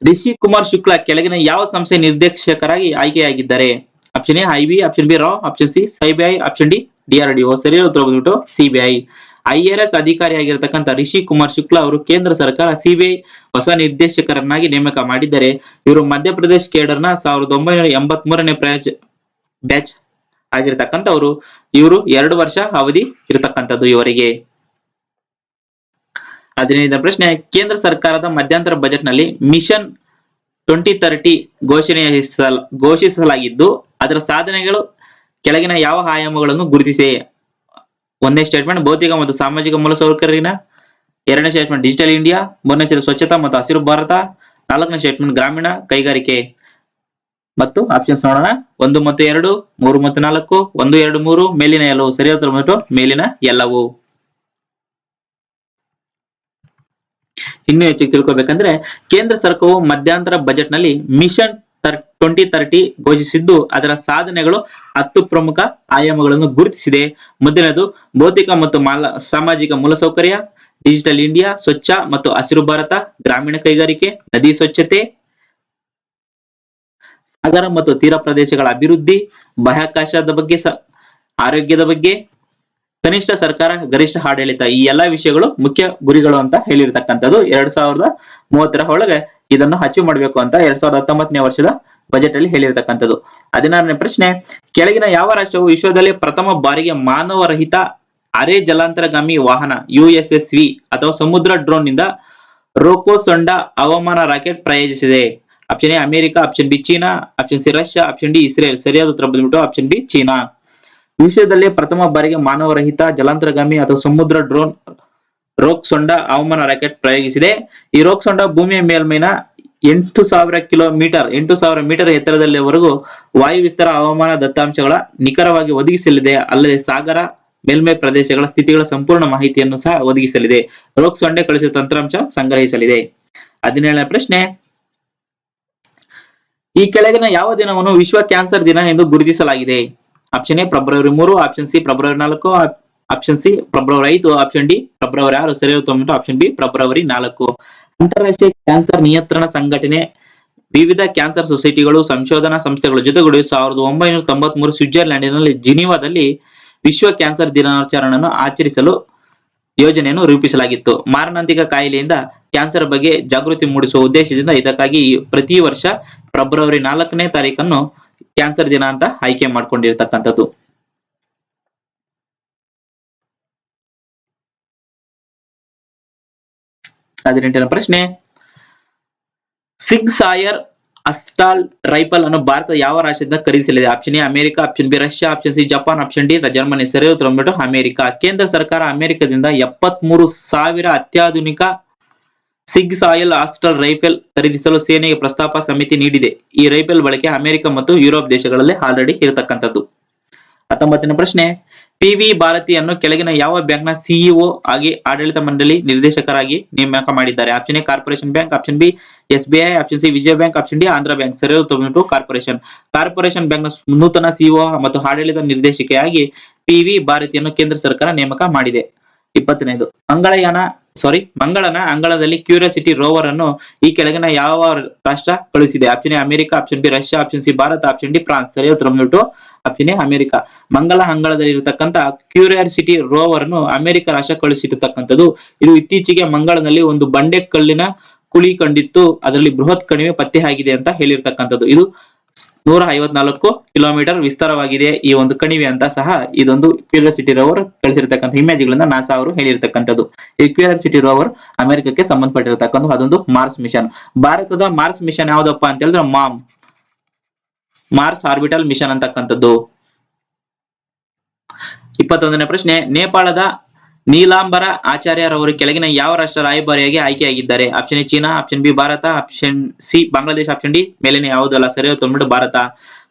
ರಿಷಿ ಕುಮಾರ್ ಶುಕ್ಲಾ ಕೆಳಗಿನ ಯಾವ ಸಂಸ್ಥೆ ನಿರ್ದೇಶಕರಾಗಿ ಆಯ್ಕೆಯಾಗಿದ್ದಾರೆ? Option A IB, option B ರಾ, option C CBI, option D DRDO. ಸರಿಯಾದ ಉತ್ತರ ಬಂದ್ಬಿಟ್ಟು ಸಿಬಿಐ. ಐಆರ್ಎಸ್ ಅಧಿಕಾರಿಯಾಗಿರ್ತಕ್ಕಂಥ ರಿಷಿ ಕುಮಾರ್ ಶುಕ್ಲಾ ಅವರು ಕೇಂದ್ರ ಸರ್ಕಾರ ಸಿಬಿಐ ಹೊಸ ನಿರ್ದೇಶಕರನ್ನಾಗಿ ನೇಮಕ ಮಾಡಿದ್ದಾರೆ. ಇವರು ಮಧ್ಯಪ್ರದೇಶ್ ಕೇಡರ್ನ 1983ನೇ ಬ್ಯಾಚ್ ಆಗಿರ್ತಕ್ಕಂಥವ್ರು. ಇವರು 2 ವರ್ಷ ಅವಧಿ ಇರತಕ್ಕಂಥದ್ದು ಇವರಿಗೆ. 15ನೇ ಪ್ರಶ್ನೆ, ಕೇಂದ್ರ ಸರ್ಕಾರದ ಮಧ್ಯಂತರ ಬಜೆಟ್ ನಲ್ಲಿ ಮಿಷನ್ 2030 ಘೋಷಿಸಲಾಗಿದ್ದು ಅದರ ಸಾಧನೆಗಳು ಕೆಳಗಿನ ಯಾವ ಆಯಾಮಗಳನ್ನು ಗುರುತಿಸಿ? 1ನೇ ಸ್ಟೇಟ್ಮೆಂಟ್ ಭೌತಿಕ ಮತ್ತು ಸಾಮಾಜಿಕ ಮೂಲಸೌಕರ್ಯನ, 2ನೇ ಸ್ಟೇಟ್ಮೆಂಟ್ ಡಿಜಿಟಲ್ ಇಂಡಿಯಾ, 3ನೇ ಸ್ಟೇಟ್ಮೆಂಟ್ ಸ್ವಚ್ಛತಾ ಮತ್ತು ಹಸಿರು ಭಾರತ, 4ನೇ ಸ್ಟೇಟ್ಮೆಂಟ್ ಗ್ರಾಮೀಣ ಕೈಗಾರಿಕೆ. ಮತ್ತು ಆಪ್ಷನ್ಸ್ ನೋಡೋಣ. 1 ಮತ್ತು 2, 3 ಮತ್ತು 4, 1, 2, 3, ಮೇಲಿನ ಎಲ್ಲವೂ. ಸರಿಯಾದ ಉತ್ತರ ಬಂದ್ಬಿಟ್ಟು ಮೇಲಿನ ಎಲ್ಲವೂ. ಇನ್ನೂ ಹೆಚ್ಚಿಗೆ ತಿಳ್ಕೊಬೇಕಂದ್ರೆ ಕೇಂದ್ರ ಸರ್ಕಾರವು ಮಧ್ಯಂತರ ಬಜೆಟ್ ನಲ್ಲಿ ಮಿಷನ್ 2030 ಘೋಷಿಸಿದ್ದು ಅದರ ಸಾಧನೆಗಳು 10 ಪ್ರಮುಖ ಆಯಾಮಗಳನ್ನು ಗುರುತಿಸಿದೆ. ಮೊದಲನೇದು ಭೌತಿಕ ಮತ್ತು ಸಾಮಾಜಿಕ ಮೂಲಸೌಕರ್ಯ, ಡಿಜಿಟಲ್ ಇಂಡಿಯಾ, ಸ್ವಚ್ಛ ಮತ್ತು ಹಸಿರು ಭಾರತ, ಗ್ರಾಮೀಣ ಕೈಗಾರಿಕೆ, ನದಿ ಸ್ವಚ್ಛತೆ, ಸಾಗರ ಮತ್ತು ತೀರ ಪ್ರದೇಶಗಳ ಅಭಿವೃದ್ಧಿ, ಬಾಹ್ಯಾಕಾಶದ ಬಗ್ಗೆ, ಆರೋಗ್ಯದ ಬಗ್ಗೆ, ಕನಿಷ್ಠ ಸರ್ಕಾರ ಗರಿಷ್ಠ ಆಡಳಿತ. ಈ ಎಲ್ಲಾ ವಿಷಯಗಳು ಮುಖ್ಯ ಗುರಿಗಳು ಅಂತ ಹೇಳಿರ್ತಕ್ಕಂಥದ್ದು. 2030ರ ಒಳಗೆ ಇದನ್ನು ಅಚೀವ್ ಮಾಡಬೇಕು ಅಂತ 2019ನೇ ವರ್ಷದ ಬಜೆಟ್ ಅಲ್ಲಿ ಹೇಳಿರ್ತಕ್ಕಂಥದ್ದು. 16ನೇ ಪ್ರಶ್ನೆ, ಕೆಳಗಿನ ಯಾವ ರಾಷ್ಟ್ರವು ವಿಶ್ವದಲ್ಲಿ ಪ್ರಥಮ ಬಾರಿಗೆ ಮಾನವರಹಿತ ಅರೆ ಜಲಾಂತರ್ಗಾಮಿ ವಾಹನ USSV ಅಥವಾ ಸಮುದ್ರ ಡ್ರೋನ್ ನಿಂದ ರೋಕೋಸೊಂಡಾ ಹವಾಮಾನ ರಾಕೆಟ್ ಪ್ರಯೋಗಿಸಿದೆ? Option A America, option B China, option C Russia, option D Israel. ಸರಿಯಾದ ಉತ್ತರ ಬಂದ್ಬಿಟ್ಟು ಆಪ್ಷನ್ ಬಿ ಚೀನಾ. ವಿಶ್ವದಲ್ಲಿ ಪ್ರಥಮ ಬಾರಿಗೆ ಮಾನವರಹಿತ ಜಲಾಂತರ್ಗಾಮಿ ಅಥವಾ ಸಮುದ್ರ ಡ್ರೋನ್ ರೋಕ್ಸೊಂಡಾ ಹವಾಮಾನ ರಾಕೆಟ್ ಪ್ರಯೋಗಿಸಿದೆ. ಈ ರೋಕ್ಸೊಂಡಾ ಭೂಮಿಯ ಮೇಲ್ಮೈನ 8,000 ಮೀಟರ್ ಎತ್ತರದಲ್ಲಿವರೆಗೂ ವಾಯು ವಿಸ್ತಾರ ಹವಾಮಾನ ದತ್ತಾಂಶಗಳ ನಿಖರವಾಗಿ ಒದಗಿಸಲಿದೆ. ಅಲ್ಲದೆ ಸಾಗರ ಮೇಲ್ಮೈ ಪ್ರದೇಶಗಳ ಸ್ಥಿತಿಗಳ ಸಂಪೂರ್ಣ ಮಾಹಿತಿಯನ್ನು ಸಹ ಒದಗಿಸಲಿದೆ. ರೋಕ್ಸೊಂಡೆ ಕಳುಹಿಸಿದ ತಂತ್ರಾಂಶ ಸಂಗ್ರಹಿಸಲಿದೆ. 17ನೇ ಪ್ರಶ್ನೆ, ಈ ಕೆಳಗಿನ ಯಾವ ದಿನವನ್ನು ವಿಶ್ವ ಕ್ಯಾನ್ಸರ್ ದಿನ ಎಂದು ಗುರುತಿಸಲಾಗಿದೆ? Option A February 3, option C February 4, option C February 5, option D February 6. ಸರಿಯಾದ ಉತ್ತರ ಆಪ್ಷನ್ ಬಿ ಫೆಬ್ರವರಿ 4. ಅಂತಾರಾಷ್ಟ್ರೀಯ ಕ್ಯಾನ್ಸರ್ ನಿಯಂತ್ರಣ ಸಂಘಟನೆ ವಿವಿಧ ಕ್ಯಾನ್ಸರ್ ಸೊಸೈಟಿಗಳು, ಸಂಶೋಧನಾ ಸಂಸ್ಥೆಗಳ ಜೊತೆಗೂಡಿ 1993 ಸ್ವಿಟ್ಜರ್ಲೆಂಡಿನಲ್ಲಿ ಜಿನೀವಾದಲ್ಲಿ ವಿಶ್ವ ಕ್ಯಾನ್ಸರ್ ದಿನಾಚರಣೆಯನ್ನು ಆಚರಿಸಲು ಯೋಜನೆಯನ್ನು ರೂಪಿಸಲಾಗಿತ್ತು. ಮಾರಣಾಂತಿಕ ಕಾಯಿಲೆಯಿಂದ ಕ್ಯಾನ್ಸರ್ ಬಗ್ಗೆ ಜಾಗೃತಿ ಮೂಡಿಸುವ ಉದ್ದೇಶದಿಂದ ಇದಕ್ಕಾಗಿ ಪ್ರತಿ ವರ್ಷ ಫೆಬ್ರವರಿ 4ನೇ ತಾರೀಕನ್ನು ಕ್ಯಾನ್ಸರ್ ದಿನ ಅಂತ ಆಯ್ಕೆ ಮಾಡಿಕೊಂಡಿರ್ತಕ್ಕಂಥದ್ದು. 18ನೇ ಪ್ರಶ್ನೆ, ಸಿಗ್ ಸಾಯರ್ ಅಸ್ಟಾಲ್ಟ್ ರೈಫಲ್ ಅನ್ನು ಭಾರತ ಯಾವ ರಾಷ್ಟ್ರದಿಂದ ಖರೀದಿಸಲಿದೆ? Option A America, option B Russia, option C Japan, option D Germany. ಸರಿಯಾದ ಉತ್ತರ ಬಂದ್ಬಿಟ್ಟು ಅಮೆರಿಕ. ಕೇಂದ್ರ ಸರ್ಕಾರ ಅಮೆರಿಕದಿಂದ 73,000 ಅತ್ಯಾಧುನಿಕ ಸಿಗ್ ಸಾಯಲ್ ಅಸ್ಟಾಲ್ಟ್ ರೈಫಲ್ ಖರೀದಿಸಲು ಸೇನೆಗೆ ಪ್ರಸ್ತಾಪ ಸಮಿತಿ ನೀಡಿದೆ. ಈ ರೈಫಲ್ ಬಳಕೆ ಅಮೆರಿಕ ಮತ್ತು ಯುರೋಪ್ ದೇಶಗಳಲ್ಲಿ ಆಲ್ರೆಡಿ ಇರತಕ್ಕಂಥದ್ದು. 19ನೇ ಪ್ರಶ್ನೆ, PV ಭಾರತಿಯನ್ನು ಕೆಳಗಿನ ಯಾವ ಬ್ಯಾಂಕ್ನ ಸಿಇಒ ಆಗಿ ಆಡಳಿತ ಮಂಡಳಿ ನಿರ್ದೇಶಕರಾಗಿ ನೇಮಕ ಮಾಡಿದ್ದಾರೆ? Option A corporation bank, option B SBI, option C Vijaya bank, option D Andhra bank. ಸರಿಯಾದ ಉತ್ತರ ಬಂದ್ಬಿಟ್ಟು ಕಾರ್ಪೊರೇಷನ್ ಬ್ಯಾಂಕ್ ನ ನೂತನ ಸಿಇಒ ಮತ್ತು ಆಡಳಿತ ನಿರ್ದೇಶಕಿಯಾಗಿ PV ಭಾರತಿಯನ್ನು ಕೇಂದ್ರ ಸರ್ಕಾರ ನೇಮಕ ಮಾಡಿದೆ. 20ನೇದು, ಮಂಗಳನ ಅಂಗಳದಲ್ಲಿ ಕ್ಯೂರಿಯಾಸಿಟಿ ರೋವರ್ ಅನ್ನು ಈ ಕೆಳಗಿನ ಯಾವ ರಾಷ್ಟ್ರ ಕಳುಹಿಸಿದೆ? Option A America, option B Russia, option C Bharat, option D France. ಸರಿಯಾದ ಉತ್ತರ ಬಂದ್ಬಿಟ್ಟು ಆಪ್ಷನ್ ಎ ಅಮೆರಿಕ. ಮಂಗಲ ಅಂಗಳದಲ್ಲಿ ಇರತಕ್ಕಂತ ಕ್ಯೂರಿಯಾಸಿಟಿ ರೋವರ್ ಅನ್ನು ಅಮೆರಿಕ ರಾಷ್ಟ್ರ ಕಳುಹಿಸಿರತಕ್ಕಂಥದ್ದು. ಇದು ಇತ್ತೀಚೆಗೆ ಮಂಗಳದಲ್ಲಿ ಒಂದು ಬಂಡೆ ಕಲ್ಲಿನ ಕುಳಿ ಕಂಡಿತ್ತು, ಅದರಲ್ಲಿ ಬೃಹತ್ ಕಣಿವೆ ಪತ್ತೆ ಆಗಿದೆ ಅಂತ ಹೇಳಿರ್ತಕ್ಕಂಥದ್ದು. ಇದು 154 ಕಿಲೋಮೀಟರ್ ವಿಸ್ತಾರವಾಗಿದೆ ಈ ಒಂದು ಕಣಿವೆ ಅಂತ ಸಹ ಇದೊಂದು ಕ್ಯೂರಿಯಾಸಿಟಿ ರೋವರ್ ಕಳಿಸಿರ್ತಕ್ಕಂಥ ಇಮೇಜ್ ಗಳನ್ನ ನಾಸಾ ಅವರು ಹೇಳಿರ್ತಕ್ಕಂಥದ್ದು. ಈ ಕ್ಯೂರಿಯಾಸಿಟಿ ರೋವರ್ ಅಮೆರಿಕಕ್ಕೆ ಸಂಬಂಧಪಟ್ಟಿರತಕ್ಕಂಥ ಅದೊಂದು ಮಾರ್ಸ್ ಮಿಷನ್. ಭಾರತದ ಮಾರ್ಸ್ ಮಿಷನ್ ಯಾವ್ದಪ್ಪ ಅಂತ ಹೇಳಿದ್ರೆ ಮಾರ್ಸ್ ಆರ್ಬಿಟಲ್ ಮಿಷನ್ ಅಂತಕ್ಕಂಥದ್ದು. 21ನೇ ಪ್ರಶ್ನೆ, ನೇಪಾಳದ ನೀಲಾಂಬರ ಆಚಾರ್ಯರವರು ಕೆಳಗಿನ ಯಾವ ರಾಷ್ಟ್ರ ರಾಯಭಾರಿಯಾಗಿ ಆಯ್ಕೆಯಾಗಿದ್ದಾರೆ? Option A China, option B Bharat, option C Bangladesh, option D ಮೇಲಿನ ಯಾವುದಲ್ಲ. ಸರಿಯಾದ ಉತ್ತರ ಭಾರತ.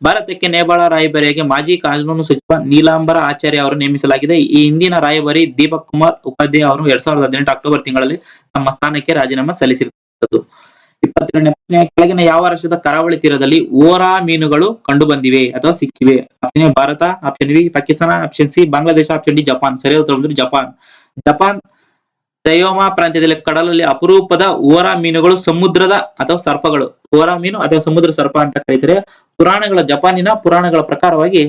ಭಾರತಕ್ಕೆ ನೇಪಾಳ ರಾಯಭಾರಿಯಾಗಿ ಮಾಜಿ ಕಾನೂನು ಸಚಿವ ನೀಲಾಂಬರ ಆಚಾರ್ಯ ಅವರು ನೇಮಿಸಲಾಗಿದೆ. ಈ ಹಿಂದಿನ ರಾಯಭಾರಿ ದೀಪಕ್ ಕುಮಾರ್ ಉಪಾಧ್ಯಾಯ ಅವರು 2018 ಅಕ್ಟೋಬರ್ ತಿಂಗಳಲ್ಲಿ ತಮ್ಮ ಸ್ಥಾನಕ್ಕೆ ರಾಜೀನಾಮೆ ಸಲ್ಲಿಸಿರುತ್ತದೆ. 22ನೇ ಪ್ರಶ್ನೆ, ಕೆಳಗಿನ ಯಾವ ರಾಷ್ಟ್ರದ ಕರಾವಳಿ ತೀರದಲ್ಲಿ ಓರಾ ಮೀನುಗಳು ಕಂಡು ಬಂದಿವೆ ಅಥವಾ ಸಿಕ್ಕಿವೆ? Option A Bharat, option B Pakistan, option C Bangladesh, option D Japan. ಸರಿಯಾದ ಉತ್ತರ ಜಪಾನ್. ತಯೋಮಾ ಪ್ರಾಂತ್ಯದಲ್ಲಿ ಕಡಲಲ್ಲಿ ಅಪರೂಪದ ಓರಾ ಮೀನುಗಳು ಸಮುದ್ರದ ಅಥವಾ ಸರ್ಪಗಳು. ಓರಾ ಮೀನು ಅಥವಾ ಸಮುದ್ರ ಸರ್ಪ ಅಂತ ಕರೀತಾರೆ. ಜಪಾನಿನ ಪುರಾಣಗಳ ಪ್ರಕಾರವಾಗಿ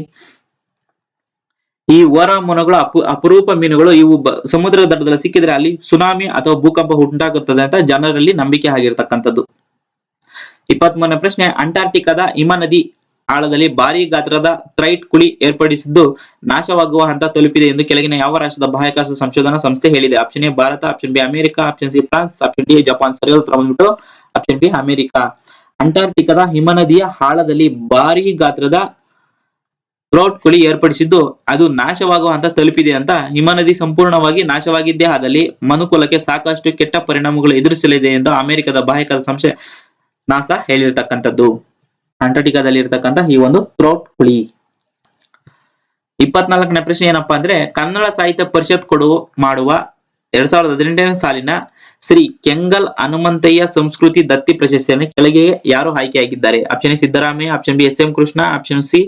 ಈ ಓರಾ ಮೀನುಗಳು ಅಪರೂಪ ಮೀನುಗಳು. ಇವು ಸಮುದ್ರದ ದಡದಲ್ಲಿ ಸಿಕ್ಕಿದ್ರೆ ಅಲ್ಲಿ ಸುನಾಮಿ ಅಥವಾ ಭೂಕಂಪ ಉಂಟಾಗುತ್ತದೆ ಅಂತ ಜನರಲ್ಲಿ ನಂಬಿಕೆ ಆಗಿರ್ತಕ್ಕಂಥದ್ದು. 23ನೇ ಪ್ರಶ್ನೆ, ಅಂಟಾರ್ಟಿಕಾದ ಹಿಮನದಿ ಆಳದಲ್ಲಿ ಭಾರಿ ಗಾತ್ರದ ಥ್ರೈಟ್ ಕುಳಿ ಏರ್ಪಡಿಸಿದ್ದು ನಾಶವಾಗುವ ಹಂತ ತಲುಪಿದೆ ಎಂದು ಕೆಳಗಿನ ಯಾವ ರಾಷ್ಟ್ರದ ಬಾಹ್ಯಾಕಾಶ ಸಂಶೋಧನಾ ಸಂಸ್ಥೆ ಹೇಳಿದೆ? Option A Bharat, option B America, option C France, option D Japan. ಸರಿಯಾದ ಉತ್ತರ ಬಂದ್ಬಿಟ್ಟು ಆಪ್ಷನ್ ಬಿ ಅಮೆರಿಕ. ಅಂಟಾರ್ಟಿಕಾದ ಹಿಮನದಿಯ ಆಳದಲ್ಲಿ ಭಾರಿ ಗಾತ್ರದ ಥ್ರೈಟ್ ಕುಳಿ ಏರ್ಪಡಿಸಿದ್ದು ಅದು ನಾಶವಾಗುವ ಹಂತ ತಲುಪಿದೆ ಅಂತ. ಹಿಮನದಿ ಸಂಪೂರ್ಣವಾಗಿ ನಾಶವಾಗಿದ್ದೇ ಆದಲ್ಲಿ ಮನುಕುಲಕ್ಕೆ ಸಾಕಷ್ಟು ಕೆಟ್ಟ ಪರಿಣಾಮಗಳು ಎದುರಿಸಲಿದೆ ಎಂದು ಅಮೆರಿಕದ ಬಾಹ್ಯಾಕಾಶ ಸಂಸ್ಥೆ ನಾಸಾ ಹೇಳಿರ್ತಕ್ಕಂಥದ್ದು. ಅಂಟಾರ್ಟಿಕಾದಲ್ಲಿ ಇರತಕ್ಕಂತ ಈ ಒಂದು ಥ್ರೈಟ್ ಕುಳಿ. 24ನೇ ಪ್ರಶ್ನೆ ಏನಪ್ಪಾ ಅಂದ್ರೆ, ಕನ್ನಡ ಸಾಹಿತ್ಯ ಪರಿಷತ್ ಮಾಡುವ 2018ನೇ ಸಾಲಿನ ಶ್ರೀ ಕೆಂಗಲ್ ಹನುಮಂತಯ್ಯ ಸಂಸ್ಕೃತಿ ದತ್ತಿ ಪ್ರಶಸ್ತಿಯನ್ನು ಕೆಳಗೆ ಯಾರು ಆಯ್ಕೆಯಾಗಿದ್ದಾರೆ? Option A Siddaramaiah, option B S M Krishna, option C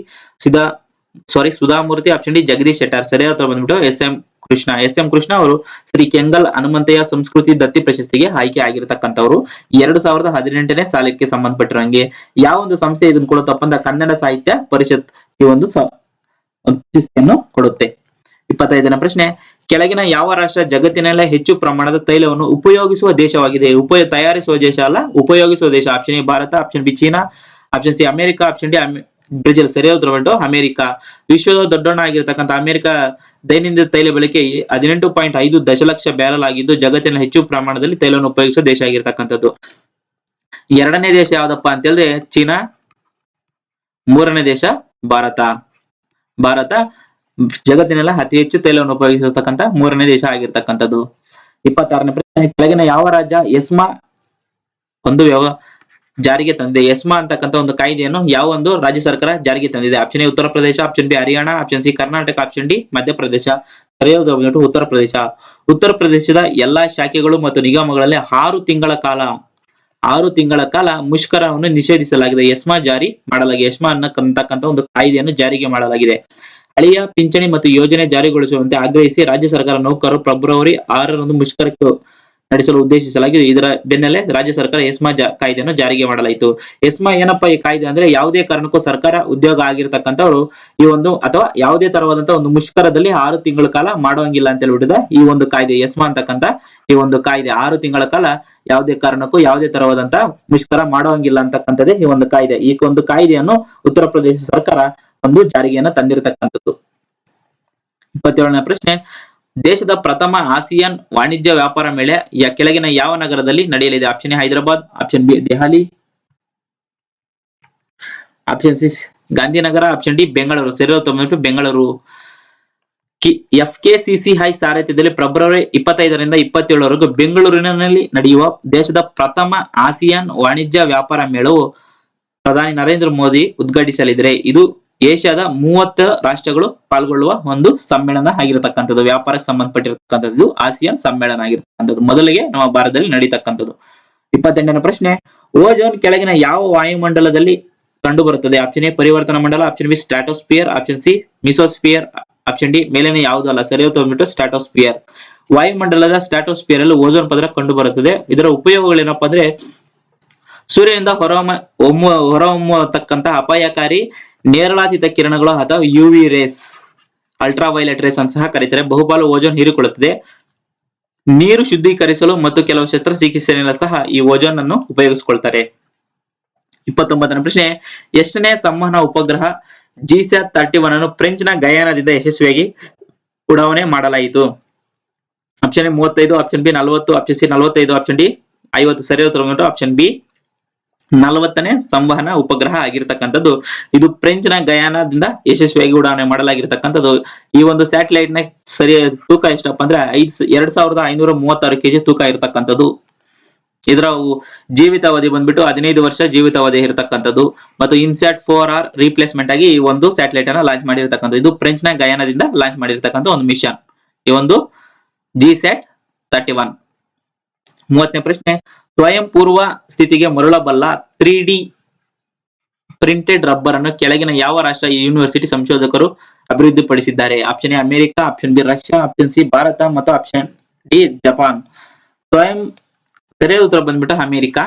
Sudha Murthy, option D Jagadish Shettar. ಸರಿಯಾದ ಉತ್ತರ ಬಂದ್ಬಿಟ್ಟು ಎಸ್ ಎಂ ಕೃಷ್ಣ ಅವರು ಶ್ರೀ ಕೆಂಗಲ್ ಹನುಮಂತಯ್ಯ ಸಂಸ್ಕೃತಿ ದತ್ತಿ ಪ್ರಶಸ್ತಿಗೆ ಆಯ್ಕೆ ಆಗಿರತಕ್ಕಂಥವ್ರು. 2018ನೇ ಸಾಲಕ್ಕೆ ಸಂಬಂಧಪಟ್ಟಿರಂಗೆ ಯಾವ ಒಂದು ಸಂಸ್ಥೆ ಇದನ್ನು ಕೊಡುತ್ತಪ್ಪ ಅಂದ್ರೆ ಕನ್ನಡ ಸಾಹಿತ್ಯ ಪರಿಷತ್ ಈ ಒಂದು ಪ್ರಶಸ್ತಿಯನ್ನು ಕೊಡುತ್ತೆ. 25ನೇ ಪ್ರಶ್ನೆ, ಕೆಳಗಿನ ಯಾವ ರಾಷ್ಟ್ರ ಜಗತ್ತಿನಲ್ಲೇ ಹೆಚ್ಚು ಪ್ರಮಾಣದ ತೈಲವನ್ನು ಉಪಯೋಗಿಸುವ ದೇಶವಾಗಿದೆ? ತಯಾರಿಸುವ ದೇಶ ಅಲ್ಲ, ಉಪಯೋಗಿಸುವ ದೇಶ. Option A Bharat, option B China, option C America, option D Brazil. ಸರಿಯಾದ ಉತ್ತರ ಬಂದು ಅಮೆರಿಕ. ವಿಶ್ವದ ದೊಡ್ಡಣ್ಣ ಆಗಿರತಕ್ಕಂಥ ಅಮೆರಿಕ ದೈನಂದಿನ ತೈಲ ಬಳಕೆ 18.5 ದಶಲಕ್ಷ ಬ್ಯಾರಲ್ ಆಗಿದ್ದು ಜಗತ್ತಿನ ಹೆಚ್ಚು ಪ್ರಮಾಣದಲ್ಲಿ ತೈಲವನ್ನು ಉಪಯೋಗಿಸುವ ದೇಶ ಆಗಿರ್ತಕ್ಕಂಥದ್ದು. 2ನೇ ದೇಶ ಯಾವ್ದಪ್ಪ ಅಂತ ಹೇಳಿದ್ರೆ ಚೀನಾ, 3ನೇ ದೇಶ ಭಾರತ. ಭಾರತ ಜಗತ್ತಿನೆಲ್ಲ ಅತಿ ಹೆಚ್ಚು ತೈಲವನ್ನು ಉಪಯೋಗಿಸಿರ್ತಕ್ಕಂಥ 3ನೇ ದೇಶ ಆಗಿರ್ತಕ್ಕಂಥದ್ದು. 26ನೇ ಪ್ರಶ್ನೆ, ಕೆಳಗಿನ ಯಾವ ರಾಜ್ಯ ಎಸ್ಮಾ ಒಂದು ಜಾರಿಗೆ ತಂದಿದೆ? ಎಸ್ಮಾ ಅಂತಕ್ಕಂಥ ಒಂದು ಕಾಯ್ದೆಯನ್ನು ಯಾವ ಒಂದು ರಾಜ್ಯ ಸರ್ಕಾರ ಜಾರಿಗೆ ತಂದಿದೆ? Option A Uttar Pradesh, option B Haryana, option C Karnataka, option D Madhya Pradesh. ಸರಿಯಾದ ಉತ್ತರ ಪ್ರದೇಶ. ಉತ್ತರ ಪ್ರದೇಶದ ಎಲ್ಲಾ ಶಾಖೆಗಳು ಮತ್ತು ನಿಗಮಗಳಲ್ಲಿ 6 ತಿಂಗಳ ಕಾಲ ಮುಷ್ಕರವನ್ನು ನಿಷೇಧಿಸಲಾಗಿದೆ. ಎಸ್ಮಾ ಜಾರಿ ಮಾಡಲಾಗಿದೆ. ಎಸ್ಮಾ ಅನ್ನತಕ್ಕಂಥ ಒಂದು ಕಾಯ್ದೆಯನ್ನು ಜಾರಿಗೆ ಮಾಡಲಾಗಿದೆ. ಹಳೆಯ ಪಿಂಚಣಿ ಮತ್ತು ಯೋಜನೆ ಜಾರಿಗೊಳಿಸುವಂತೆ ಆಗ್ರಹಿಸಿ ರಾಜ್ಯ ಸರ್ಕಾರ ನೌಕರರು ಫೆಬ್ರವರಿ 6ರಂದು ಮುಷ್ಕರಕ್ಕೆ ನಡೆಸಲು ಉದ್ದೇಶಿಸಲಾಗಿದೆ. ಇದರ ಬೆನ್ನಲ್ಲೇ ರಾಜ್ಯ ಸರ್ಕಾರ ಎಸ್ಮಾ ಕಾಯ್ದೆಯನ್ನು ಜಾರಿಗೆ ಮಾಡಲಾಯಿತು. ಎಸ್ಮಾ ಏನಪ್ಪಾ ಈ ಕಾಯ್ದೆ ಅಂದ್ರೆ, ಯಾವುದೇ ಕಾರಣಕ್ಕೂ ಸರ್ಕಾರ ಉದ್ಯೋಗ ಆಗಿರ್ತಕ್ಕಂಥವ್ರು ಈ ಒಂದು ಅಥವಾ ಯಾವುದೇ ತರವಾದಂತಹ ಒಂದು ಮುಷ್ಕರದಲ್ಲಿ 6 ತಿಂಗಳ ಕಾಲ ಮಾಡುವಂಗಿಲ್ಲ ಅಂತ ಹೇಳ್ಬಿಟ್ಟಿದೆ ಈ ಒಂದು ಕಾಯ್ದೆ. ಎಸ್ಮಾ ಅಂತಕ್ಕಂಥ ಈ ಒಂದು ಕಾಯ್ದೆ 6 ತಿಂಗಳ ಕಾಲ ಯಾವುದೇ ಕಾರಣಕ್ಕೂ ಯಾವುದೇ ತರವಾದಂತಹ ಮುಷ್ಕರ ಮಾಡುವಂಗಿಲ್ಲ ಅಂತಕ್ಕಂಥದ್ದೇ ಈ ಒಂದು ಕಾಯ್ದೆ. ಈ ಒಂದು ಕಾಯ್ದೆಯನ್ನು ಉತ್ತರ ಪ್ರದೇಶ ಸರ್ಕಾರ ಒಂದು ಜಾರಿಗೆಯನ್ನು ತಂದಿರತಕ್ಕಂಥದ್ದು. 27ನೇ ಪ್ರಶ್ನೆ, ದೇಶದ ಪ್ರಥಮ ಆಸಿಯಾನ್ ವಾಣಿಜ್ಯ ವ್ಯಾಪಾರ ಮೇಳ ಕೆಳಗಿನ ಯಾವ ನಗರದಲ್ಲಿ ನಡೆಯಲಿದೆ? Option A Hyderabad, option B Delhi, option C Gandhinagar, option D Bengaluru. ಸರಿಯಾದ ಬೆಂಗಳೂರು. FKCCI ಸಾರಥ್ಯದಲ್ಲಿ ಫೆಬ್ರವರಿ 25ರಿಂದ 27ರವರೆಗೂ ಬೆಂಗಳೂರಿನಲ್ಲಿ ನಡೆಯುವ ದೇಶದ ಪ್ರಥಮ ಆಸಿಯಾನ್ ವಾಣಿಜ್ಯ ವ್ಯಾಪಾರ ಮೇಳವು ಪ್ರಧಾನಿ ನರೇಂದ್ರ ಮೋದಿ ಉದ್ಘಾಟಿಸಲಿದ್ದಾರೆ. ಇದು ಏಷ್ಯಾದ 30 ರಾಷ್ಟ್ರಗಳು ಪಾಲ್ಗೊಳ್ಳುವ ಒಂದು ಸಮ್ಮೇಳನ ಆಗಿರತಕ್ಕಂಥದ್ದು. ವ್ಯಾಪಾರಕ್ಕೆ ಸಂಬಂಧಪಟ್ಟಿರತಕ್ಕಂಥದ್ದು ಆಸಿಯಾನ್ ಸಮ್ಮೇಳನ ಆಗಿರತಕ್ಕಂಥದ್ದು. ಮೊದಲಿಗೆ ನಮ್ಮ ಭಾರತದಲ್ಲಿ ನಡೀತಕ್ಕಂಥದ್ದು. 28ನೇ ಪ್ರಶ್ನೆ, ಓಜೋನ್ ಕೆಳಗಿನ ಯಾವ ವಾಯುಮಂಡಲದಲ್ಲಿ ಕಂಡು ಬರುತ್ತದೆ? ಆಪ್ಷನ್ ಎ ಪರಿವರ್ತನಾ ಮಂಡಲ, option B stratosphere, option C mesosphere, option D ಮೇಲೇನೆ ಯಾವುದು ಅಲ್ಲ. ಸರಿಯಾದ ಉತ್ತರ ಸ್ಟ್ರಾಟೋಸ್ಫಿಯರ್. ವಾಯುಮಂಡಲದ ಸ್ಟ್ರಾಟೋಸ್ಫಿಯರ್ ಅಲ್ಲಿ ಓಜೋನ್ ಪದರ ಕಂಡು ಬರುತ್ತದೆ. ಇದರ ಉಪಯೋಗಗಳೇನಪ್ಪಾ ಅಂದ್ರೆ, ಸೂರ್ಯನಿಂದ ಹೊರಹೊಮ್ಮತಕ್ಕಂತಹ ಅಪಾಯಕಾರಿ ನೇರಳಾತೀತ ಕಿರಣಗಳು ಅಥವಾ UV rays, ultraviolet rays ಅಂತ ಸಹ ಕರೀತಾರೆ. ಬಹುಪಾಲು ಓಜೋನ್ ಹೀರಿಕೊಳ್ಳುತ್ತದೆ. ನೀರು ಶುದ್ಧೀಕರಿಸಲು ಮತ್ತು ಕೆಲವು ಶಸ್ತ್ರಚಿಕಿತ್ಸೆಯಲ್ಲಿ ಸಹ ಈ ಓಜೋನ್ ಅನ್ನು ಉಪಯೋಗಿಸಿಕೊಳ್ತಾರೆ. 29ನೇ ಪ್ರಶ್ನೆ, ಎಷ್ಟನೇ ಸಂವಹನ ಉಪಗ್ರಹ GSAT-31 ಅನ್ನು ಫ್ರೆಂಚ್ ನ ಗಯಾನಾದಿಂದ ಯಶಸ್ವಿಯಾಗಿ ಉಡಾವಣೆ ಮಾಡಲಾಯಿತು? Option A 35, option B 40, option C 45, option D 50. ಸರಿಯಾದ ಉತ್ತರ ಆಪ್ಷನ್ ಬಿ 40ನೇ ಸಂವಹನ ಉಪಗ್ರಹ ಆಗಿರ್ತಕ್ಕಂಥದ್ದು. ಇದು ಫ್ರೆಂಚ್ ನ ಗಯಾನಾದಿಂದ ಯಶಸ್ವಿಯಾಗಿ ಉಡಾವಣೆ ಮಾಡಲಾಗಿರ್ತಕ್ಕಂಥದ್ದು. ಈ ಒಂದು ಸ್ಯಾಟಲೈಟ್ ನ ಸರಿಯಾದ ತೂಕ ಎಷ್ಟಪ್ಪ ಅಂದ್ರೆ 2536 kg ತೂಕ ಇರತಕ್ಕಂಥದ್ದು. ಇದರ ಜೀವಿತಾವಧಿ ಬಂದ್ಬಿಟ್ಟು 15 ವರ್ಷ ಜೀವಿತಾವಧಿ ಇರತಕ್ಕಂಥದ್ದು. ಮತ್ತು ಇನ್ಸ್ಯಾಟ್ 4R ರಿಪ್ಲೇಸ್ಮೆಂಟ್ ಆಗಿ ಈ ಒಂದು ಸ್ಯಾಟಲೈಟ್ ಅನ್ನ ಲಾಂಚ್ ಮಾಡಿರ್ತಕ್ಕಂಥದ್ದು. ಇದು ಫ್ರೆಂಚ್ ನ ಗಯಾನಾದಿಂದ ಲಾಂಚ್ ಮಾಡಿರ್ತಕ್ಕಂಥ ಒಂದು ಮಿಷನ್, ಈ ಒಂದು GSAT-31. 30ನೇ ಪ್ರಶ್ನೆ, ಸ್ವಯಂ ಪೂರ್ವ ಸ್ಥಿತಿಗೆ ಮರಳಬಲ್ಲ 3D ಪ್ರಿಂಟೆಡ್ ರಬ್ಬರ್ ಅನ್ನು ಕೆಳಗಿನ ಯಾವ ರಾಷ್ಟ್ರ ಯೂನಿವರ್ಸಿಟಿ ಸಂಶೋಧಕರು ಅಭಿವೃದ್ಧಿಪಡಿಸಿದ್ದಾರೆ? Option A America, option B Russia, option C Bharat ಮತ್ತು ಆಪ್ಷನ್ ಡಿ ಜಪಾನ್. ಸ್ವಯಂ ಸರಿಯಾದ ಉತ್ತರ ಬಂದ್ಬಿಟ್ಟು ಅಮೆರಿಕ.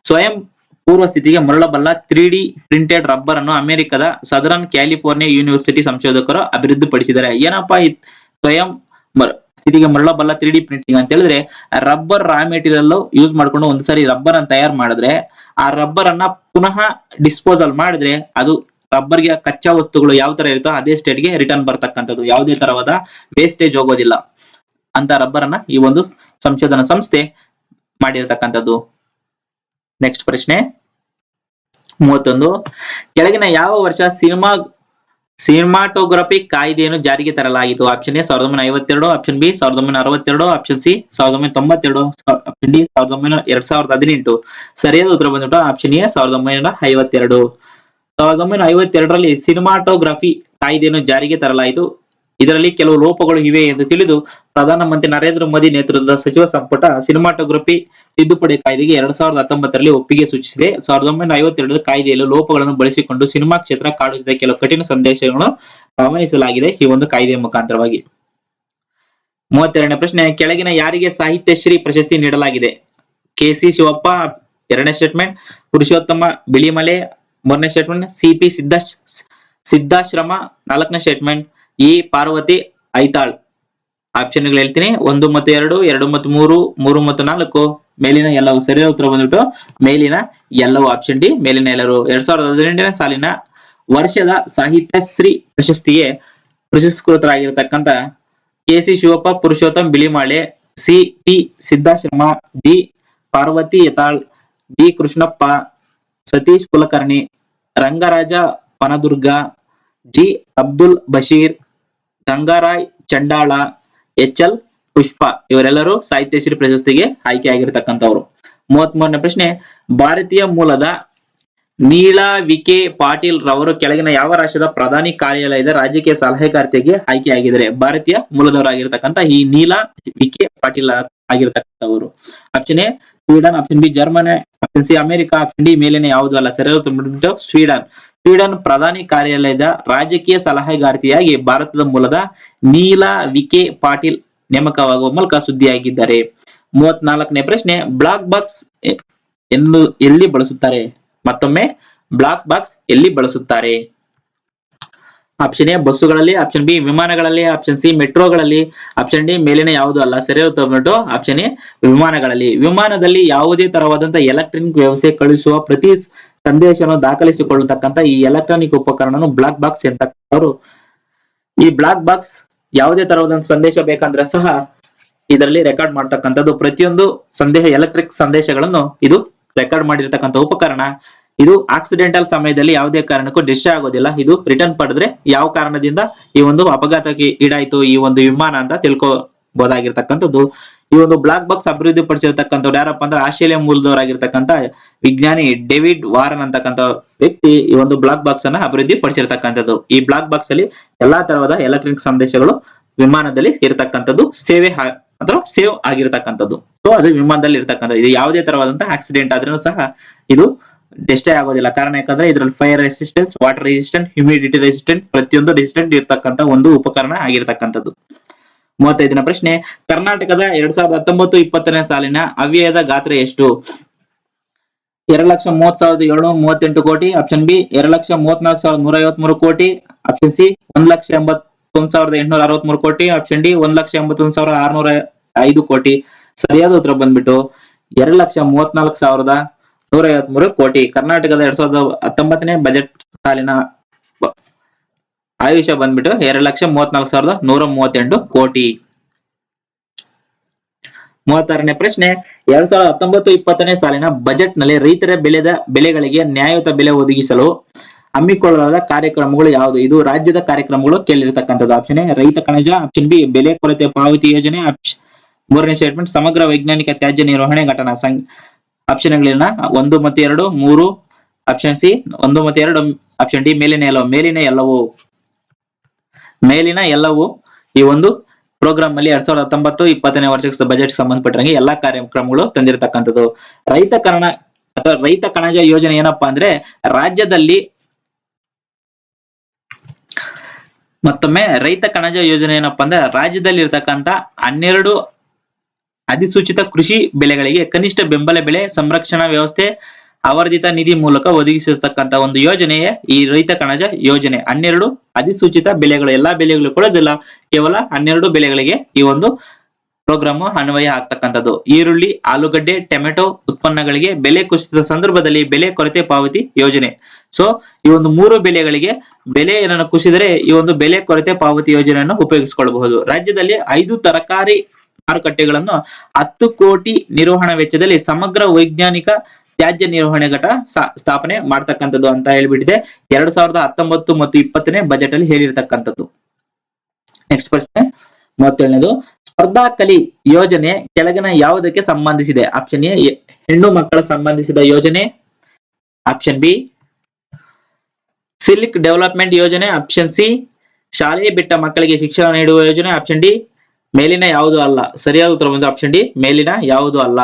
ಸ್ವಯಂ ಪೂರ್ವ ಸ್ಥಿತಿಗೆ ಮರಳಬಲ್ಲ 3D ಪ್ರಿಂಟೆಡ್ ರಬ್ಬರ್ ಅನ್ನು ಅಮೆರಿಕದ ಸದರನ್ ಕ್ಯಾಲಿಫೋರ್ನಿಯಾ ಯೂನಿವರ್ಸಿಟಿ ಸಂಶೋಧಕರು ಅಭಿವೃದ್ಧಿಪಡಿಸಿದ್ದಾರೆ. ಏನಪ್ಪಾ ಈ ಸ್ವಯಂ ಸ್ಥಿತಿಗೆ ಮರಳಬಲ್ಲ 3D ಪ್ರಿಂಟಿಂಗ್ ಅಂತ ಹೇಳಿದ್ರೆ, ರಬ್ಬರ್ ರಾ ಮೆಟೀರಿಯಲ್ ಯೂಸ್ ಮಾಡ್ಕೊಂಡು ಒಂದ್ಸರಿ ರಬ್ಬರ್ ಅನ್ನು ತಯಾರು ಮಾಡಿದ್ರೆ ಆ ರಬ್ಬರ್ ಅನ್ನ ಪುನಃ ಡಿಸ್ಪೋಸಲ್ ಮಾಡಿದ್ರೆ ಅದು ರಬ್ಬರ್ಗೆ ಕಚ್ಚಾ ವಸ್ತುಗಳು ಯಾವ ತರ ಇರುತ್ತೋ ಅದೇ ಸ್ಟೇಟ್ಗೆ ರಿಟರ್ನ್ ಬರ್ತಕ್ಕಂಥದ್ದು, ಯಾವುದೇ ತರವಾದ ವೇಸ್ಟೇಜ್ ಹೋಗೋದಿಲ್ಲ ಅಂತ ರಬ್ಬರ್ ಅನ್ನ ಈ ಒಂದು ಸಂಶೋಧನಾ ಸಂಸ್ಥೆ ಮಾಡಿರ್ತಕ್ಕಂಥದ್ದು. ನೆಕ್ಸ್ಟ್ ಪ್ರಶ್ನೆ 31. ಕೆಳಗಿನ ಯಾವ ವರ್ಷ ಸಿನಿಮಾಟೋಗ್ರಫಿ ಕಾಯ್ದೆಯನ್ನು ಜಾರಿಗೆ ತರಲಾಯಿತು? Option A 1952, option B 1962, option C 1992, option D 2018. ಸರಿಯಾದ ಉತ್ತರ ಬಂದ್ಬಿಟ್ಟು ಆಪ್ಷನ್ ಎ 1952. 1952ರಲ್ಲಿ ಸಿನಿಮಾಟೋಗ್ರಫಿ ಕಾಯ್ದೆಯನ್ನು ಜಾರಿಗೆ ತರಲಾಯಿತು. ಇದರಲ್ಲಿ ಕೆಲವು ಲೋಪಗಳು ಇವೆ ಎಂದು ತಿಳಿದು ಪ್ರಧಾನಮಂತ್ರಿ ನರೇಂದ್ರ ಮೋದಿ ನೇತೃತ್ವದ ಸಚಿವ ಸಂಪುಟ ಸಿನಿಮಾಟೋಗ್ರಫಿ ತಿದ್ದುಪಡಿ ಕಾಯ್ದೆಗೆ 2019ರಲ್ಲಿ ಒಪ್ಪಿಗೆ ಸೂಚಿಸಿದೆ. 1952ರ ಕಾಯ್ದೆಯಲ್ಲಿ ಲೋಪಗಳನ್ನು ಬಳಸಿಕೊಂಡು ಸಿನಿಮಾ ಕ್ಷೇತ್ರ ಕಾಡುತ್ತಿದ್ದ ಕೆಲವು ಕಠಿಣ ಸಂದೇಶಗಳನ್ನು ಗಮನಿಸಲಾಗಿದೆ ಈ ಒಂದು ಕಾಯ್ದೆಯ ಮುಖಾಂತರವಾಗಿ. 32ನೇ ಪ್ರಶ್ನೆ, ಕೆಳಗಿನ ಯಾರಿಗೆ ಸಾಹಿತ್ಯಶ್ರೀ ಪ್ರಶಸ್ತಿ ನೀಡಲಾಗಿದೆ? ಕೆ.ಸಿ. ಶಿವಪ್ಪ ಎರಡನೇ ಸ್ಟೇಟ್ಮೆಂಟ್, ಪುರುಷೋತ್ತಮ ಬಿಳಿಮಲೆ ಮೂರನೇ ಸ್ಟೇಟ್ಮೆಂಟ್, ಸಿ.ಪಿ. ಸಿದ್ದಾಶ್ರಮ ನಾಲ್ಕನೇ statement, E. Parvathi Aithal. Option ಗಳು ಹೇಳ್ತೀನಿ: 1 ಮತ್ತು 2, 2 ಮತ್ತು 3, 3 ಮತ್ತು 4. ಮೇಲಿನ ಎಲ್ಲವೂ. ಸರಿಯಾದ ಉತ್ತರ ಬಂದ್ಬಿಟ್ಟು ಮೇಲಿನ ಎಲ್ಲವೂ. ಆಪ್ಷನ್ ಡಿ ಮೇಲಿನ ಎಲ್ಲರೂ. 2018ನೇ ಸಾಲಿನ ವರ್ಷದ ಸಾಹಿತ್ಯಶ್ರೀ ಪ್ರಶಸ್ತಿಗೆ ಪುರಸ್ಕೃತರಾಗಿರ್ತಕ್ಕಂಥ K C. Shivappa, Purushottam Bilimale, C P. Siddashrama, G. Parvathi Yatal, G. Krishnappa, Satish Kulkarni, Rangaraja Panadurga, G. Abdul Basheer, Gangaray Chandala, H L. Pushpa ಇವರೆಲ್ಲರೂ ಸಾಹಿತ್ಯಶ್ರೀ ಪ್ರಶಸ್ತಿಗೆ ಆಯ್ಕೆಯಾಗಿರ್ತಕ್ಕಂಥವ್ರು. 33ನೇ ಪ್ರಶ್ನೆ, ಭಾರತೀಯ ಮೂಲದ ನೀಲಾ ವಿಕೆ ಪಾಟೀಲ್ ರವರು ಕೆಳಗಿನ ಯಾವ ರಾಷ್ಟ್ರದ ಪ್ರಧಾನಿ ಕಾರ್ಯಾಲಯದ ರಾಜಕೀಯ ಸಲಹೆಗಾರ್ತಿಗೆ ಆಯ್ಕೆಯಾಗಿದ್ದಾರೆ? ಭಾರತೀಯ ಮೂಲದವರಾಗಿರ್ತಕ್ಕಂಥ ಈ ನೀಲಾ ವಿಕೆ ಪಾಟೀಲ್ ಆಗಿರ್ತಕ್ಕಂಥವರು. Option A Sweden, option B Germany, option C America, option D ಮೇಲಿನ ಯಾವುದು ಅಲ್ಲ. ಸರಿಯಾದ ಉತ್ತರ ಬಂದ್ಬಿಟ್ಟು ಸ್ವೀಡನ್. ಸ್ವೀಡನ್ ಪ್ರಧಾನಿ ಕಾರ್ಯಾಲಯದ ರಾಜಕೀಯ ಸಲಹೆಗಾರ್ತಿಯಾಗಿ ಭಾರತದ ಮೂಲದ ನೀಲಾ ವಿಕೆ ಪಾಟೀಲ್ ನೇಮಕವಾಗುವ ಮೂಲಕ ಸುದ್ದಿಯಾಗಿದ್ದಾರೆ. 34ನೇ ಪ್ರಶ್ನೆ, ಬ್ಲಾಕ್ ಬಾಕ್ಸ್ ಎಲ್ಲಿ ಬಳಸುತ್ತಾರೆ? ಮತ್ತೊಮ್ಮೆ ಬ್ಲಾಕ್ ಬಾಕ್ಸ್ ಎಲ್ಲಿ ಬಳಸುತ್ತಾರೆ? ಆಪ್ಷನ್ ಎ ಬಸ್ಸುಗಳಲ್ಲಿ, ಆಪ್ಷನ್ ಬಿ ವಿಮಾನಗಳಲ್ಲಿ, ಆಪ್ಷನ್ ಸಿ ಮೆಟ್ರೋಗಳಲ್ಲಿ, ಆಪ್ಷನ್ ಡಿ ಮೇಲಿನ ಯಾವುದು ಅಲ್ಲ. ಸರಿಯಾದ ಉತ್ತರ ಬಂದ್ಬಿಟ್ಟು ಆಪ್ಷನ್ ಎ ವಿಮಾನಗಳಲ್ಲಿ. ವಿಮಾನದಲ್ಲಿ ಯಾವುದೇ ತರವಾದಂತಹ ಎಲೆಕ್ಟ್ರಾನಿಕ್ ವ್ಯವಸ್ಥೆ ಕಳುಹಿಸುವ ಪ್ರತಿ ಸಂದೇಶವನ್ನು ದಾಖಲಿಸಿಕೊಳ್ಳತಕ್ಕಂಥ ಈ ಎಲೆಕ್ಟ್ರಾನಿಕ್ ಉಪಕರಣವನ್ನು ಬ್ಲಾಕ್ ಬಾಕ್ಸ್ ಎಂತಕ್ಕಂಥವ್ರು. ಈ ಬ್ಲಾಕ್ ಬಾಕ್ಸ್ ಯಾವುದೇ ತರವಾದಂತಹ ಸಂದೇಶ ಬೇಕಂದ್ರೆ ಸಹ ಇದರಲ್ಲಿ ರೆಕಾರ್ಡ್ ಮಾಡ್ತಕ್ಕಂಥದ್ದು. ಪ್ರತಿಯೊಂದು ಸಂದೇಶ ಎಲೆಕ್ಟ್ರಿಕ್ ಸಂದೇಶಗಳನ್ನು ಇದು ರೆಕಾರ್ಡ್ ಮಾಡಿರ್ತಕ್ಕಂಥ ಉಪಕರಣ. ಇದು ಆಕ್ಸಿಡೆಂಟಲ್ ಸಮಯದಲ್ಲಿ ಯಾವುದೇ ಕಾರಣಕ್ಕೂ ಡಿಸ್ಟ್ರಾಯ್ ಆಗೋದಿಲ್ಲ. ಇದು ರಿಟರ್ನ್ ಪಡೆದ್ರೆ ಯಾವ ಕಾರಣದಿಂದ ಈ ಒಂದು ಅಪಘಾತಕ್ಕೆ ಈಡಾಯ್ತು ಈ ಒಂದು ವಿಮಾನ ಅಂತ ತಿಳ್ಕೊಬಹುದಾಗಿರ್ತಕ್ಕಂಥದ್ದು. ಈ ಒಂದು ಬ್ಲಾಕ್ ಬಾಕ್ಸ್ ಅಭಿವೃದ್ಧಿ ಪಡಿಸಿರ್ತಕ್ಕಂಥವ್ರು ಯಾರಪ್ಪ ಅಂದ್ರೆ ಆಸ್ಟ್ರೇಲಿಯಾ ಮೂಲದವರಾಗಿರ್ತಕ್ಕಂಥ ವಿಜ್ಞಾನಿ ಡೇವಿಡ್ ವಾರನ್ ಅಂತಕ್ಕಂಥ ವ್ಯಕ್ತಿ ಈ ಒಂದು ಬ್ಲಾಕ್ ಬಾಕ್ಸ್ ಅನ್ನ ಅಭಿವೃದ್ಧಿ ಪಡಿಸಿರ್ತಕ್ಕಂಥದ್ದು. ಈ ಬ್ಲಾಕ್ ಬಾಕ್ಸ್ ಅಲ್ಲಿ ಎಲ್ಲಾ ತರಹದ ಎಲೆಕ್ಟ್ರಿಕ್ ಸಂದೇಶಗಳು ವಿಮಾನದಲ್ಲಿ ಇರತಕ್ಕಂಥದ್ದು ಅಥವಾ ಸೇವ್ ಆಗಿರ್ತಕ್ಕಂಥದ್ದು. ಸೊ ಅದು ವಿಮಾನದಲ್ಲಿ ಇರ್ತಕ್ಕಂಥದ್ದು. ಇದು ಯಾವುದೇ ತರವಾದಂತಹ ಆಕ್ಸಿಡೆಂಟ್ ಆದ್ರೂ ಸಹ ಇದು ಡಿಸ್ಟ್ರಾಯ್ ಆಗೋದಿಲ್ಲ. ಕಾರಣ ಯಾಕಂದ್ರೆ ಇದರಲ್ಲಿ fire resistance, water resistant, humidity resistant ಪ್ರತಿಯೊಂದು ರೆಸಿಸ್ಟೆಂಟ್ ಇರ್ತಕ್ಕಂಥ ಒಂದು ಉಪಕರಣ ಆಗಿರ್ತಕ್ಕಂಥದ್ದು. 35ನೇ ಪ್ರಶ್ನೆ, ಕರ್ನಾಟಕದ 2019-20ನೇ ಸಾಲಿನ ಅವ್ಯಯದ ಗಾತ್ರ ಎಷ್ಟು? 2,30,738 ಕೋಟಿ, ಆಪ್ಷನ್ ಬಿ 2,34,153 ಕೋಟಿ, ಆಪ್ಷನ್ ಸಿ 1,81,863 ಕೋಟಿ, ಆಪ್ಷನ್ ಡಿ 1,81,605 ಕೋಟಿ. ಸರಿಯಾದ ಉತ್ತರ ಬಂದ್ಬಿಟ್ಟು 2,34,153 ಕೋಟಿ. ಕರ್ನಾಟಕದ 2019ನೇ ಬಜೆಟ್ ಸಾಲಿನ ಆಯುಷ್ಯ ಬಂದ್ಬಿಟ್ಟು 2,34,138 ಕೋಟಿ. 36ನೇ ಪ್ರಶ್ನೆ, 2019-20ನೇ ಸಾಲಿನ ಬಜೆಟ್ ನಲ್ಲಿ ರೈತರ ಬೆಳೆಗಳಿಗೆ ನ್ಯಾಯಯುತ ಬೆಲೆ ಒದಗಿಸಲು ಹಮ್ಮಿಕೊಳ್ಳಲಾದ ಕಾರ್ಯಕ್ರಮಗಳು ಯಾವುದು? ಇದು ರಾಜ್ಯದ ಕಾರ್ಯಕ್ರಮಗಳು ಕೇಳಿರ್ತಕ್ಕಂಥದ್ದು. ಆಪ್ಷನ್ ಎ ರೈತ ಕಣಜ, ಆಪ್ಷನ್ ಬಿ ಬೆಲೆ ಕೊರತೆ ಪಾವತಿ ಯೋಜನೆ, ಮೂರನೇ ಸ್ಟೇಟ್ಮೆಂಟ್ ಸಮಗ್ರ ವೈಜ್ಞಾನಿಕ ತ್ಯಾಜ್ಯ ನಿರ್ವಹಣೆ ಘಟನಾ. ಆಪ್ಷನ್ ಗಳನ್ನ 1 ಮತ್ತು 2, 3, ಆಪ್ಷನ್ ಸಿ 1 ಮತ್ತು 2, ಆಪ್ಷನ್ ಡಿ ಮೇಲಿನ ಎಲ್ಲವೂ. ಮೇಲಿನ ಎಲ್ಲವೂ ಈ ಒಂದು ಪ್ರೋಗ್ರಾಮ್ ಅಲ್ಲಿ 2019-20ನೇ ವರ್ಷಕ್ಕೆ ಬಜೆಟ್ ಸಂಬಂಧಪಟ್ಟಂಗೆ ಎಲ್ಲಾ ಕಾರ್ಯಕ್ರಮಗಳು ತಂದಿರತಕ್ಕಂಥದ್ದು. ರೈತ ಕಣಜ ಯೋಜನೆ ಏನಪ್ಪಾ ಅಂದ್ರೆ ರಾಜ್ಯದಲ್ಲಿ ಮತ್ತೊಮ್ಮೆ ರೈತ ಕಣಜ ಯೋಜನೆ ಏನಪ್ಪಾ ಅಂದ್ರೆ ರಾಜ್ಯದಲ್ಲಿ ಇರ್ತಕ್ಕಂಥ ಅಧಿಸೂಚಿತ ಕೃಷಿ ಬೆಳೆಗಳಿಗೆ ಕನಿಷ್ಠ ಬೆಂಬಲ ಬೆಲೆ ಸಂರಕ್ಷಣಾ ವ್ಯವಸ್ಥೆ ಆವರ್ತಿತ ನಿಧಿ ಮೂಲಕ ಒದಗಿಸಿರ್ತಕ್ಕಂತ ಒಂದು ಯೋಜನೆಯೇ ಈ ರೈತ ಕಣಜ ಯೋಜನೆ. 12 ಅಧಿಸೂಚಿತ ಬೆಲೆಗಳು, ಎಲ್ಲಾ ಬೆಲೆಗಳು ಕೊಡೋದಿಲ್ಲ, ಕೇವಲ 12 ಬೆಲೆಗಳಿಗೆ ಈ ಒಂದು ಪ್ರೋಗ್ರಾಮ್ ಅನ್ವಯ ಆಗ್ತಕ್ಕಂಥದ್ದು. ಈರುಳ್ಳಿ, ಆಲೂಗಡ್ಡೆ, ಟೊಮೆಟೊ ಉತ್ಪನ್ನಗಳಿಗೆ ಬೆಲೆ ಕುಸಿದ ಸಂದರ್ಭದಲ್ಲಿ ಬೆಲೆ ಕೊರತೆ ಪಾವತಿ ಯೋಜನೆ. ಸೊ ಈ ಒಂದು 3 ಬೆಲೆಗಳಿಗೆ ಬೆಲೆ ಏನನ್ನು ಕುಸಿದರೆ ಈ ಒಂದು ಬೆಲೆ ಕೊರತೆ ಪಾವತಿ ಯೋಜನೆಯನ್ನು ಉಪಯೋಗಿಸಿಕೊಳ್ಳಬಹುದು. ರಾಜ್ಯದಲ್ಲಿ 5 ತರಕಾರಿ ಮಾರುಕಟ್ಟೆಗಳನ್ನು 10 ಕೋಟಿ ನಿರ್ವಹಣಾ ವೆಚ್ಚದಲ್ಲಿ ಸಮಗ್ರ ವೈಜ್ಞಾನಿಕ ತ್ಯಾಜ್ಯ ನಿರ್ವಹಣೆ ಘಟ ಸ್ಥಾಪನೆ ಮಾಡ್ತಕ್ಕಂಥದ್ದು ಅಂತ ಹೇಳ್ಬಿಟ್ಟಿದೆ 2019 ಮತ್ತು 20ನೇ ಬಜೆಟ್ ಅಲ್ಲಿ ಹೇಳಿರ್ತಕ್ಕಂಥದ್ದು. ನೆಕ್ಸ್ಟ್ ಪ್ರಶ್ನೆ 37ನೇದು, ಸ್ಪರ್ಧಾ ಕಲಿ ಯೋಜನೆ ಕೆಳಗಿನ ಯಾವುದಕ್ಕೆ ಸಂಬಂಧಿಸಿದೆ? ಆಪ್ಷನ್ ಎ ಹೆಣ್ಣು ಮಕ್ಕಳ ಸಂಬಂಧಿಸಿದ ಯೋಜನೆ, ಆಪ್ಷನ್ ಬಿ ಸಿಲ್ಕ್ ಡೆವಲಪ್ಮೆಂಟ್ ಯೋಜನೆ, ಆಪ್ಷನ್ ಸಿ ಶಾಲೆ ಬಿಟ್ಟ ಮಕ್ಕಳಿಗೆ ಶಿಕ್ಷಣ ನೀಡುವ ಯೋಜನೆ, ಆಪ್ಷನ್ ಡಿ ಮೇಲಿನ ಯಾವುದು ಅಲ್ಲ. ಸರಿಯಾದ ಉತ್ತರ ಬಂದು ಆಪ್ಷನ್ ಡಿ ಮೇಲಿನ ಯಾವುದು ಅಲ್ಲ.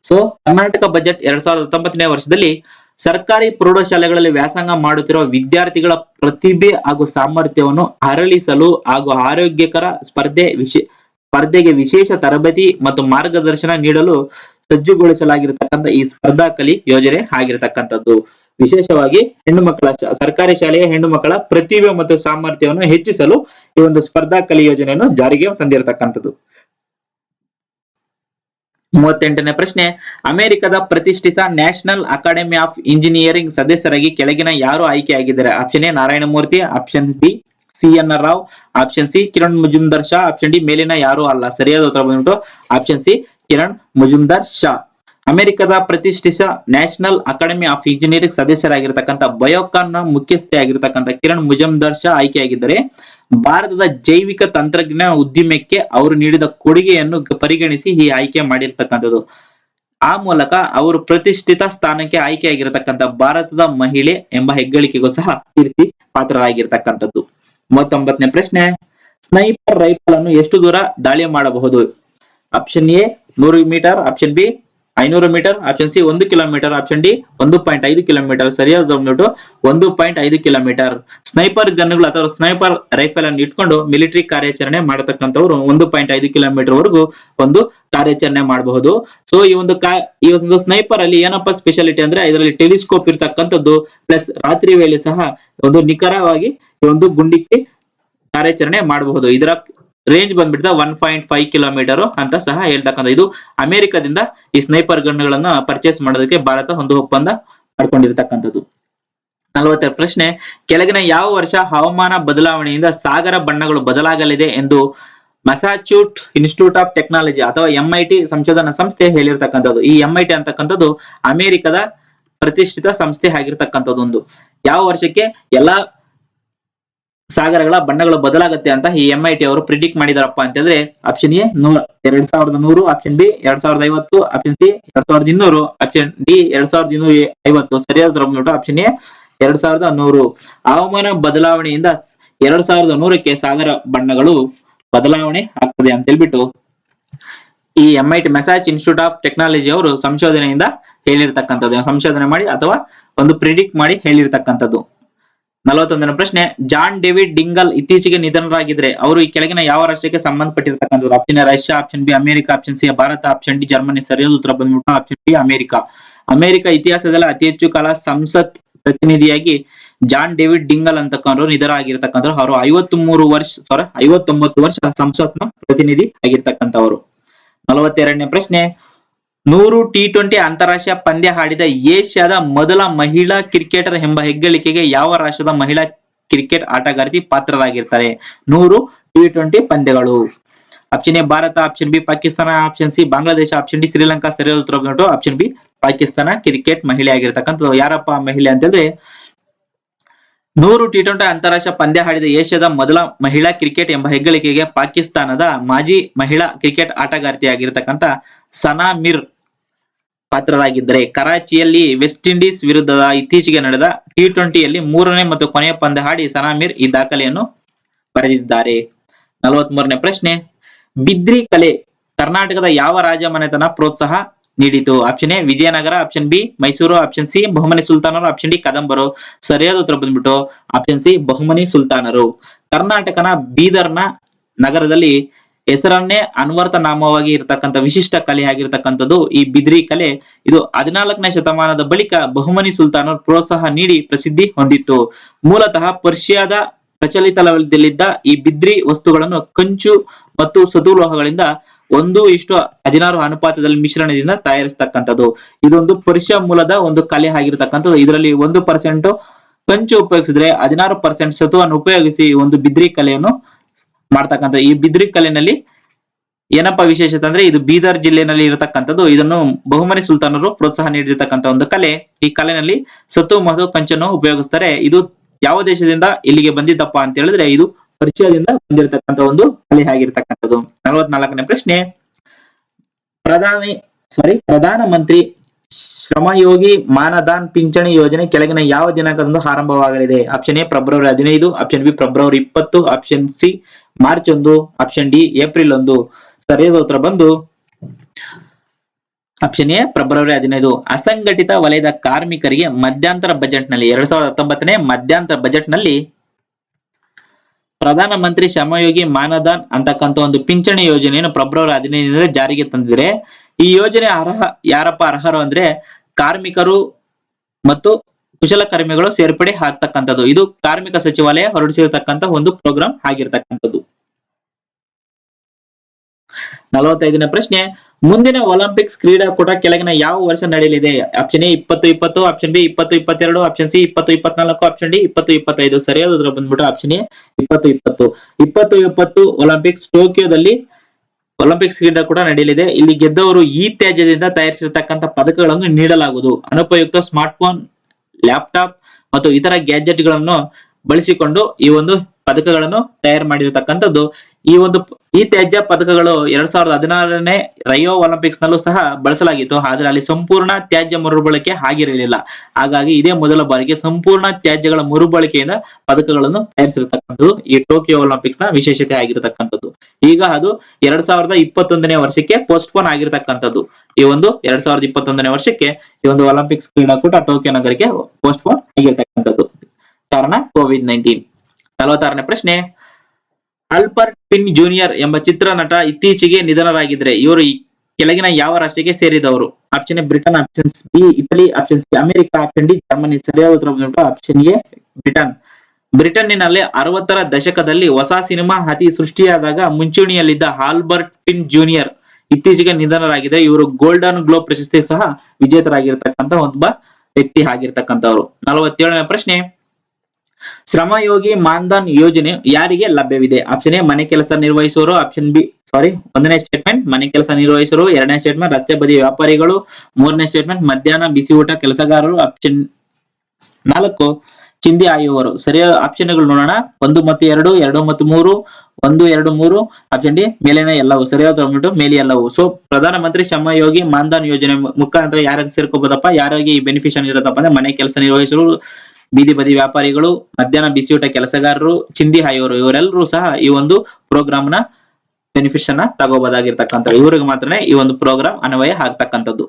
ಸೊ ಕರ್ನಾಟಕ ಬಜೆಟ್ 2019ನೇ ವರ್ಷದಲ್ಲಿ ಸರ್ಕಾರಿ ಪ್ರೌಢಶಾಲೆಗಳಲ್ಲಿ ವ್ಯಾಸಂಗ ಮಾಡುತ್ತಿರುವ ವಿದ್ಯಾರ್ಥಿಗಳ ಪ್ರತಿಭೆ ಹಾಗೂ ಸಾಮರ್ಥ್ಯವನ್ನು ಅರಳಿಸಲು ಹಾಗೂ ಆರೋಗ್ಯಕರ ಸ್ಪರ್ಧೆಗೆ ವಿಶೇಷ ತರಬೇತಿ ಮತ್ತು ಮಾರ್ಗದರ್ಶನ ನೀಡಲು ಸಜ್ಜುಗೊಳಿಸಲಾಗಿರತಕ್ಕಂಥ ಈ ಸ್ಪರ್ಧಾ ಕಲಿ ಯೋಜನೆ ಆಗಿರತಕ್ಕಂಥದ್ದು. ವಿಶೇಷವಾಗಿ ಹೆಣ್ಣು ಮಕ್ಕಳ ಸರ್ಕಾರಿ ಶಾಲೆಯ ಹೆಣ್ಣು ಮಕ್ಕಳ ಪ್ರತಿಭೆ ಮತ್ತು ಸಾಮರ್ಥ್ಯವನ್ನು ಹೆಚ್ಚಿಸಲು ಈ ಒಂದು ಸ್ಪರ್ಧಾ ಕಲಿ ಯೋಜನೆಯನ್ನು ಜಾರಿಗೆ ತಂದಿರತಕ್ಕಂಥದ್ದು. 38ನೇ ಪ್ರಶ್ನೆ, ಅಮೆರಿಕದ ಪ್ರತಿಷ್ಠಿತ ನ್ಯಾಷನಲ್ ಅಕಾಡೆಮಿ ಆಫ್ ಇಂಜಿನಿಯರಿಂಗ್ ಸದಸ್ಯರಾಗಿ ಕೆಳಗಿನ ಯಾರು ಆಯ್ಕೆಯಾಗಿದ್ದಾರೆ? Option A Narayana Murthy, option B CN Rao, option C Kiran Mazumdar Shaw, option D ಮೇಲಿನ ಯಾರು ಅಲ್ಲ. ಸರಿಯಾದ ಉತ್ತರ ಬಂದ್ಬಿಟ್ಟು ಆಪ್ಷನ್ ಸಿ ಕಿರಣ್ ಮುಜುಮ್ದಾರ್ ಶಾ. ಅಮೆರಿಕದ ಪ್ರತಿಷ್ಠಿತ ನ್ಯಾಷನಲ್ ಅಕಾಡೆಮಿ ಆಫ್ ಇಂಜಿನಿಯರಿಂಗ್ ಸದಸ್ಯರಾಗಿರ್ತಕ್ಕಂಥ ಬಯೋಕಾನ್ ನ ಮುಖ್ಯಸ್ಥೆಯಾಗಿರ್ತಕ್ಕಂಥ ಕಿರಣ್ ಮುಜುಮ್ದಾರ್ ಶಾ ಆಯ್ಕೆಯಾಗಿದ್ದರೆ ಭಾರತದ ಜೈವಿಕ ತಂತ್ರಜ್ಞಾನ ಉದ್ಯಮಕ್ಕೆ ಅವರು ನೀಡಿದ ಕೊಡುಗೆಯನ್ನು ಪರಿಗಣಿಸಿ ಈ ಆಯ್ಕೆ ಮಾಡಿರ್ತಕ್ಕಂಥದ್ದು. ಆ ಮೂಲಕ ಅವರು ಪ್ರತಿಷ್ಠಿತ ಸ್ಥಾನಕ್ಕೆ ಆಯ್ಕೆಯಾಗಿರತಕ್ಕಂಥ ಭಾರತದ ಮಹಿಳೆ ಎಂಬ ಹೆಗ್ಗಳಿಕೆಗೂ ಸಹ ಕೀರ್ತಿ ಪಾತ್ರರಾಗಿರ್ತಕ್ಕಂಥದ್ದು. 39ನೇ ಪ್ರಶ್ನೆ, ಸ್ನೈಪರ್ ರೈಫಲ್ ಅನ್ನು ಎಷ್ಟು ದೂರ ದಾಳಿ ಮಾಡಬಹುದು? Option A 100 metre, option B 500 metre, option C 1 kilometre, option D 1.5 kilometre. ಸರಿಯಾದ 1.5 ಕಿಲೋಮೀಟರ್. ಸ್ನೈಪರ್ ಗನ್ಗಳು ಅಥವಾ ಸ್ನೈಪರ್ ರೈಫಲ್ ಅನ್ನು ಇಟ್ಕೊಂಡು ಮಿಲಿಟರಿ ಕಾರ್ಯಾಚರಣೆ ಮಾಡತಕ್ಕಂಥವ್ರು 1.5 ಕಿಲೋಮೀಟರ್ ವರೆಗೂ ಒಂದು ಕಾರ್ಯಾಚರಣೆ ಮಾಡಬಹುದು. ಸೊ ಈ ಒಂದು ಸ್ನೈಪರ್ ಅಲ್ಲಿ ಏನಪ್ಪಾ ಸ್ಪೆಷಾಲಿಟಿ ಅಂದ್ರೆ ಇದರಲ್ಲಿ ಟೆಲಿಸ್ಕೋಪ್ ಇರ್ತಕ್ಕಂಥದ್ದು, ಪ್ಲಸ್ ರಾತ್ರಿ ವೇಳೆ ಸಹ ಒಂದು ನಿಖರವಾಗಿ ಈ ಒಂದು ಗುಂಡಿಕ್ಕೆ ಕಾರ್ಯಾಚರಣೆ ಮಾಡಬಹುದು. ಇದರ ರೇಂಜ್ ಬಂದ್ಬಿಡ್ತಾ 1.5 ಕಿಲೋಮೀಟರ್ ಅಂತ ಸಹ ಹೇಳ್ತಕ್ಕಂಥ. ಇದು ಅಮೆರಿಕದಿಂದ ಈ ಸ್ನೈಪರ್ ಗನ್ಗಳನ್ನ ಪರ್ಚೇಸ್ ಮಾಡೋದಕ್ಕೆ ಭಾರತ ಒಂದು ಒಪ್ಪಂದ ಮಾಡ್ಕೊಂಡಿರ್ತಕ್ಕಂಥದ್ದು. 40ನೇ ಪ್ರಶ್ನೆ, ಕೆಳಗಿನ ಯಾವ ವರ್ಷ ಹವಾಮಾನ ಬದಲಾವಣೆಯಿಂದ ಸಾಗರ ಬಣ್ಣಗಳು ಬದಲಾಗಲಿದೆ ಎಂದು ಮ್ಯಾಸಚೂಟ್ ಇನ್ಸ್ಟಿಟ್ಯೂಟ್ ಆಫ್ ಟೆಕ್ನಾಲಜಿ ಅಥವಾ MIT ಸಂಶೋಧನಾ ಸಂಸ್ಥೆ ಹೇಳಿರ್ತಕ್ಕಂಥದ್ದು. ಈ MIT ಅಂತಕ್ಕಂಥದ್ದು ಅಮೆರಿಕದ ಪ್ರತಿಷ್ಠಿತ ಸಂಸ್ಥೆ ಆಗಿರ್ತಕ್ಕಂಥದ್ದು. ಒಂದು ಯಾವ ವರ್ಷಕ್ಕೆ ಎಲ್ಲಾ ಸಾಗರಗಳ ಬಣ್ಣಗಳು ಬದಲಾಗುತ್ತೆ ಅಂತ ಈ MIT ಅವರು ಪ್ರಿಡಿಕ್ಟ್ ಮಾಡಿದಾರಪ್ಪ ಅಂತಂದ್ರೆ option A 2100, option B 2050, option C 2200, option D 2250. ಸರಿಯಾದ ಆಪ್ಷನ್ ಎ 2100. ಹವಾಮಾನ ಬದಲಾವಣೆಯಿಂದ 2100ಕ್ಕೆ ಸಾಗರ ಬಣ್ಣಗಳು ಬದಲಾವಣೆ ಆಗ್ತದೆ ಅಂತ ಹೇಳ್ಬಿಟ್ಟು ಈ MIT ಮ್ಯಾಸಚೂಟ್ಸ್ ಇನ್ಸ್ಟಿಟ್ಯೂಟ್ ಆಫ್ ಟೆಕ್ನಾಲಜಿ ಅವರು ಸಂಶೋಧನೆಯಿಂದ ಹೇಳಿರ್ತಕ್ಕಂಥದ್ದು, ಸಂಶೋಧನೆ ಮಾಡಿ ಅಥವಾ ಒಂದು ಪ್ರಿಡಿಕ್ಟ್ ಮಾಡಿ ಹೇಳಿರ್ತಕ್ಕಂಥದ್ದು. 41ನೇ ಪ್ರಶ್ನೆ, ಜಾನ್ ಡೇವಿಡ್ ಡಿಂಗಲ್ ಇತ್ತೀಚೆಗೆ ನಿಧನರಾಗಿದ್ರೆ ಅವರು ಈ ಕೆಳಗಿನ ಯಾವ ರಾಷ್ಟ್ರಕ್ಕೆ ಸಂಬಂಧಪಟ್ಟಿರ್ತಕ್ಕಂಥದ್ದು? Option A Russia, option B America, option C Bharat, option D Germany. ಸರಿಯಾದ ಉತ್ತರ ಬಂದ್ಬಿಟ್ಟು ಆಪ್ಷನ್ ಬಿ ಅಮೆರಿಕ. ಅಮೆರಿಕ ಇತಿಹಾಸದಲ್ಲಿ ಅತಿ ಹೆಚ್ಚು ಕಾಲ ಸಂಸತ್ ಪ್ರತಿನಿಧಿಯಾಗಿ ಜಾನ್ ಡೇವಿಡ್ ಡಿಂಗಲ್ ಅಂತಕ್ಕಂಥವ್ರು ನಿಧನ ಆಗಿರ್ತಕ್ಕಂಥವ್ರು. ಅವರು 59 ವರ್ಷ ಸಂಸತ್ನ ಪ್ರತಿನಿಧಿ ಆಗಿರ್ತಕ್ಕಂಥವ್ರು. 42ನೇ ಪ್ರಶ್ನೆ, 100 T20 ಅಂತಾರಾಷ್ಟ್ರೀಯ ಪಂದ್ಯ ಆಡಿದ ಏಷ್ಯಾದ ಮೊದಲ ಮಹಿಳಾ ಕ್ರಿಕೆಟರ್ ಎಂಬ ಹೆಗ್ಗಳಿಕೆಗೆ ಯಾವ ರಾಷ್ಟ್ರದ ಮಹಿಳಾ ಕ್ರಿಕೆಟ್ ಆಟಗಾರ್ತಿ ಪಾತ್ರರಾಗಿರ್ತಾರೆ? 100 T20 ಪಂದ್ಯಗಳು. Option A Bharat, option B Pakistan, option C Bangladesh, option D Sri Lanka. ಸರಿಯಾದ ಉತ್ತರ ಬಂದ್ಬಿಟ್ಟು ಆಪ್ಷನ್ ಬಿ ಪಾಕಿಸ್ತಾನ ಕ್ರಿಕೆಟ್ ಮಹಿಳೆ ಆಗಿರ್ತಕ್ಕಂಥದ್ದು. ಯಾರಪ್ಪ ಮಹಿಳೆ ಅಂತಂದ್ರೆ 100 T20 ಅಂತಾರಾಷ್ಟ್ರೀಯ ಪಂದ್ಯ ಆಡಿದ ಏಷ್ಯಾದ ಮೊದಲ ಮಹಿಳಾ ಕ್ರಿಕೆಟ್ ಎಂಬ ಹೆಗ್ಗಳಿಕೆಗೆ ಪಾಕಿಸ್ತಾನದ ಮಾಜಿ ಮಹಿಳಾ ಕ್ರಿಕೆಟ್ ಆಟಗಾರ್ತಿಯಾಗಿರ್ತಕ್ಕಂಥ ಸನಾ ಮಿರ್ ಪಾತ್ರರಾಗಿದ್ದರೆ, ಕರಾಚಿಯಲ್ಲಿ ವೆಸ್ಟ್ ಇಂಡೀಸ್ ವಿರುದ್ಧದ ಇತ್ತೀಚೆಗೆ ನಡೆದ T20ಯಲ್ಲಿ 3ನೇ ಮತ್ತು ಕೊನೆಯ ಪಂದ್ಯ ಆಡಿ ಸನಾ ಮಿರ್ ಈ ದಾಖಲೆಯನ್ನು ಬರೆದಿದ್ದಾರೆ. 43ನೇ ಪ್ರಶ್ನೆ, ಬಿದ್ರಿ ಕಲೆ ಕರ್ನಾಟಕದ ಯಾವ ರಾಜ ಮನೆತನ ಪ್ರೋತ್ಸಾಹ ನೀಡಿತು? Option A Vijayanagara, option B Mysuru, option C Bahmani ಸುಲ್ತಾನರು, ಆಪ್ಷನ್ ಡಿ ಕದಂಬರು. ಸರಿಯಾದ ಉತ್ತರ ಬಂದ್ಬಿಟ್ಟು ಆಪ್ಷನ್ ಸಿ ಬಹುಮನಿ ಸುಲ್ತಾನರು. ಕರ್ನಾಟಕನ ಬೀದರ್ನ ನಗರದಲ್ಲಿ ಹೆಸರನ್ನೇ ಅನ್ವರ್ಥ ನಾಮವಾಗಿ ಇರತಕ್ಕಂಥ ವಿಶಿಷ್ಟ ಕಲೆ ಆಗಿರ್ತಕ್ಕಂಥದ್ದು ಈ ಬಿದ್ರಿ ಕಲೆ. ಇದು 14ನೇ ಶತಮಾನದ ಬಳಿಕ ಬಹುಮನಿ ಸುಲ್ತಾನರು ಪ್ರೋತ್ಸಾಹ ನೀಡಿ ಪ್ರಸಿದ್ಧಿ ಹೊಂದಿತ್ತು. ಮೂಲತಃ ಪರ್ಷಿಯಾದ ಪ್ರಚಲಿತದಲ್ಲಿದ್ದ ಈ ಬಿದ್ರಿ ವಸ್ತುಗಳನ್ನು ಕಂಚು ಮತ್ತು ಸತುಲೋಹಗಳಿಂದ 1:16 ಅನುಪಾತದಲ್ಲಿ ಮಿಶ್ರಣದಿಂದ ತಯಾರಿಸತಕ್ಕಂಥದ್ದು. ಇದೊಂದು ಪರ್ಷಿಯಾ ಮೂಲದ ಒಂದು ಕಲೆ ಆಗಿರ್ತಕ್ಕಂಥದ್ದು. ಇದರಲ್ಲಿ 1% ಕಂಚು ಉಪಯೋಗಿಸಿದ್ರೆ 16% ಸತುವನ್ನು ಉಪಯೋಗಿಸಿ ಒಂದು ಬಿದ್ರಿ ಕಲೆಯನ್ನು ಮಾಡ್ತಕ್ಕಂಥ. ಈ ಬಿದ್ರಿ ಕಲೆನಲ್ಲಿ ಏನಪ್ಪಾ ವಿಶೇಷತೆ ಅಂದ್ರೆ ಇದು ಬೀದರ್ ಜಿಲ್ಲೆನಲ್ಲಿ ಇರತಕ್ಕಂಥದ್ದು. ಇದನ್ನು ಬಹುಮನಿ ಸುಲ್ತಾನರು ಪ್ರೋತ್ಸಾಹ ನೀಡಿರ್ತಕ್ಕಂಥ ಒಂದು ಕಲೆ. ಈ ಕಲೆನಲ್ಲಿ ಸತು ಮತ್ತು ಕಂಚನ್ನು ಉಪಯೋಗಿಸ್ತಾರೆ. ಇದು ಯಾವ ದೇಶದಿಂದ ಇಲ್ಲಿಗೆ ಬಂದಿದ್ದಪ್ಪ ಅಂತ ಹೇಳಿದ್ರೆ ಇದು ಪರ್ಷಿಯಾದಿಂದ ಬಂದಿರತಕ್ಕಂಥ ಒಂದು ಕಲೆ ಆಗಿರ್ತಕ್ಕಂಥದ್ದು. 44ನೇ ಪ್ರಶ್ನೆ, ಪ್ರಧಾನಮಂತ್ರಿ ಶ್ರಮಯೋಗಿ ಮಾನಧನ್ ಪಿಂಚಣಿ ಯೋಜನೆ ಕೆಳಗಿನ ಯಾವ ದಿನಾಂಕದಂದು ಆರಂಭವಾಗಲಿದೆ? Option A February 15, option B February 20, option C March 1, option D April 1. ಸರಿಯಾದ ಉತ್ತರ ಬಂದು ಆಪ್ಷನ್ ಎ ಫೆಬ್ರವರಿ 15. ಅಸಂಘಟಿತ ವಲಯದ ಕಾರ್ಮಿಕರಿಗೆ ಮಧ್ಯಂತರ ಬಜೆಟ್ ನಲ್ಲಿ 2019ನೇ ಮಧ್ಯಂತರ ಬಜೆಟ್ ನಲ್ಲಿ ಪ್ರಧಾನಮಂತ್ರಿ ಶ್ರಮಯೋಗಿ ಮಾನಧನ್ ಅಂತಕ್ಕಂಥ ಒಂದು ಪಿಂಚಣಿ ಯೋಜನೆಯನ್ನು ಫೆಬ್ರವರಿ 15 ಜಾರಿಗೆ ತಂದಿದ್ರೆ ಈ ಯೋಜನೆ ಯಾರಪ್ಪ ಅರ್ಹರು ಅಂದ್ರೆ ಕಾರ್ಮಿಕರು ಮತ್ತು ಕುಶಲಕರ್ಮಿಗಳು ಸೇರ್ಪಡೆ ಆಗ್ತಕ್ಕಂಥದ್ದು. ಇದು ಕಾರ್ಮಿಕ ಸಚಿವಾಲಯ ಹೊರಡಿಸಿರತಕ್ಕಂಥ ಒಂದು ಪ್ರೋಗ್ರಾಂ ಆಗಿರ್ತಕ್ಕಂಥದ್ದು. 45ನೇ ಪ್ರಶ್ನೆ, ಮುಂದಿನ ಒಲಿಂಪಿಕ್ಸ್ ಕ್ರೀಡಾಕೂಟ ಕೆಳಗಿನ ಯಾವ ವರ್ಷ ನಡೆಯಲಿದೆ? Option A 2020, option B 2022, option C 2024, option D 2025. ಸರಿಯಾದ ಉತ್ತರ ಬಂದ್ಬಿಟ್ಟು ಆಪ್ಷನ್ ಎ 2020 ಒಲಿಂಪಿಕ್ಸ್ ಟೋಕಿಯೋದಲ್ಲಿ ಒಲಿಂಪಿಕ್ಸ್ ಕ್ರೀಡಾಕೂಟ ನಡೆಯಲಿದೆ. ಇಲ್ಲಿ ಗೆದ್ದವರು ಈ ತ್ಯಾಜ್ಯದಿಂದ ತಯಾರಿಸಿರತಕ್ಕಂಥ ಪದಕಗಳನ್ನು ನೀಡಲಾಗುವುದು. ಅನುಪಯುಕ್ತ ಸ್ಮಾರ್ಟ್ಫೋನ್, ಲ್ಯಾಪ್ಟಾಪ್ ಮತ್ತು ಇತರ ಗ್ಯಾಜೆಟ್ ಗಳನ್ನು ಬಳಸಿಕೊಂಡು ಈ ಒಂದು ಪದಕಗಳನ್ನು ತಯಾರು ಮಾಡಿರತಕ್ಕಂಥದ್ದು. ಈ ತ್ಯಾಜ್ಯ ಪದಕಗಳು 2016ನೇ ರಯೋ ಒಲಿಂಪಿಕ್ಸ್ ನಲ್ಲೂ ಸಹ ಬಳಸಲಾಗಿತ್ತು. ಆದ್ರೆ ಅಲ್ಲಿ ಸಂಪೂರ್ಣ ತ್ಯಾಜ್ಯ ಮರುಬಳಕೆ ಆಗಿರಲಿಲ್ಲ. ಹಾಗಾಗಿ ಇದೇ ಮೊದಲ ಬಾರಿಗೆ ಸಂಪೂರ್ಣ ತ್ಯಾಜ್ಯಗಳ ಮರುಬಳಕೆಯಿಂದ ಪದಕಗಳನ್ನು ತಯಾರಿಸಿರತಕ್ಕಂಥದ್ದು ಈ ಟೋಕಿಯೋ ಒಲಿಂಪಿಕ್ಸ್ ನ ವಿಶೇಷತೆ ಆಗಿರತಕ್ಕಂಥದ್ದು. ಈಗ ಅದು 2021ನೇ ವರ್ಷಕ್ಕೆ ಪೋಸ್ಟ್ಪೋನ್ ಆಗಿರತಕ್ಕಂಥದ್ದು. ಈ ಒಂದು 2021ನೇ ವರ್ಷಕ್ಕೆ ಈ ಒಂದು ಒಲಿಂಪಿಕ್ಸ್ ಕ್ರೀಡಾಕೂಟ ಟೋಕಿಯೋ ನಗರಕ್ಕೆ ಪೋಸ್ಟ್ಪೋನ್ ಆಗಿರತಕ್ಕಂಥದ್ದು. ಕಾರಣ ಕೋವಿಡ್-19. 46ನೇ ಪ್ರಶ್ನೆ, ಆಲ್ಬರ್ಟ್ ಪಿನ್ ಜೂನಿಯರ್ ಎಂಬ ಚಿತ್ರನಟ ಇತ್ತೀಚೆಗೆ ನಿಧನರಾಗಿದ್ರೆ ಇವರು ಕೆಳಗಿನ ಯಾವ ರಾಷ್ಟ್ರಕ್ಕೆ ಸೇರಿದವರು? Option A Britain, option B Italy, option C America, option D Germany. ಸರಿಯಾದ ಉತ್ತರ ಬಂದ್ಬಿಟ್ಟು ಆಪ್ಷನ್ ಎ ಬ್ರಿಟನ್. ಬ್ರಿಟನ್ನಿನಲ್ಲಿ 60ರ ದಶಕದಲ್ಲಿ ಹೊಸ ಸಿನಿಮಾ ಅತಿ ಸೃಷ್ಟಿಯಾದಾಗ ಮುಂಚೂಣಿಯಲ್ಲಿದ್ದ ಆಲ್ಬರ್ಟ್ ಪಿನ್ ಜೂನಿಯರ್ ಇತ್ತೀಚೆಗೆ ನಿಧನರಾಗಿದ್ರೆ ಇವರು ಗೋಲ್ಡನ್ ಗ್ಲೋಬ್ ಪ್ರಶಸ್ತಿ ಸಹ ವಿಜೇತರಾಗಿರ್ತಕ್ಕಂಥ ಒಬ್ಬ ವ್ಯಕ್ತಿ ಆಗಿರ್ತಕ್ಕಂಥವ್ರು. 47ನೇ ಪ್ರಶ್ನೆ, ಶ್ರಮಯೋಗಿ ಮಾನ್ಧನ್ ಯೋಜನೆ ಯಾರಿಗೆ ಲಭ್ಯವಿದೆ? ಆಪ್ಷನ್ ಎ ಮನೆ ಕೆಲಸ ನಿರ್ವಹಿಸುವವರು, ಆಪ್ಷನ್ ಬಿ ಒಂದನೇ ಸ್ಟೇಟ್ಮೆಂಟ್ ಮನೆ ಕೆಲಸ ನಿರ್ವಹಿಸುವವರು, ಎರಡನೇ ಸ್ಟೇಟ್ಮೆಂಟ್ ರಸ್ತೆ ಬದಿ ವ್ಯಾಪಾರಿಗಳು, ಮೂರನೇ ಸ್ಟೇಟ್ಮೆಂಟ್ ಮಧ್ಯಾಹ್ನ ಬಿಸಿ ಊಟ ಕೆಲಸಗಾರರು, ಆಪ್ಷನ್ 4 ಚಿಂದಿ ಆಯುವವರು. ಸರಿಯಾದ ಆಪ್ಷನ್ಗಳು ನೋಡೋಣ. 1 ಮತ್ತು 2, 2 ಮತ್ತು 3, 1, 2, 3. ಆಪ್ಷನ್ ಡಿ ಮೇಲಿನ ಎಲ್ಲವೂ. ಸರಿಯಾದ ಬಂದ್ಬಿಟ್ಟು ಮೇಲೆ ಎಲ್ಲವೂ. ಸೊ ಪ್ರಧಾನಮಂತ್ರಿ ಶ್ರಮಯೋಗಿ ಮಾನ್ಧನ್ ಯೋಜನೆ ಮುಖಾಂತರ ಯಾರಿಗೆ ಸೇರ್ಕೋಬಹುದಪ್ಪ, ಯಾರಿಗೆ ಈ ಬೆನಿಫಿಷನ್ ಇರುತ್ತಪ್ಪ ಅಂದ್ರೆ ಮನೆ ಕೆಲಸ ನಿರ್ವಹಿಸಲು, ಬೀದಿ ಬದಿ ವ್ಯಾಪಾರಿಗಳು, ಮಧ್ಯಾಹ್ನ ಬಿಸಿಯೂಟ ಕೆಲಸಗಾರರು, ಚಿಂದಿ ಹಾಯುವರು, ಇವರೆಲ್ಲರೂ ಸಹ ಈ ಒಂದು ಪ್ರೋಗ್ರಾಮ್ ನ ಬೆನಿಫಿಟ್ಸ್ ಅನ್ನ ತಗೋಬಹುದಾಗಿರ್ತಕ್ಕಂಥ ಇವರಿಗೆ ಮಾತ್ರನೇ ಈ ಒಂದು ಪ್ರೋಗ್ರಾಮ್ ಅನ್ವಯ ಆಗ್ತಕ್ಕಂಥದ್ದು.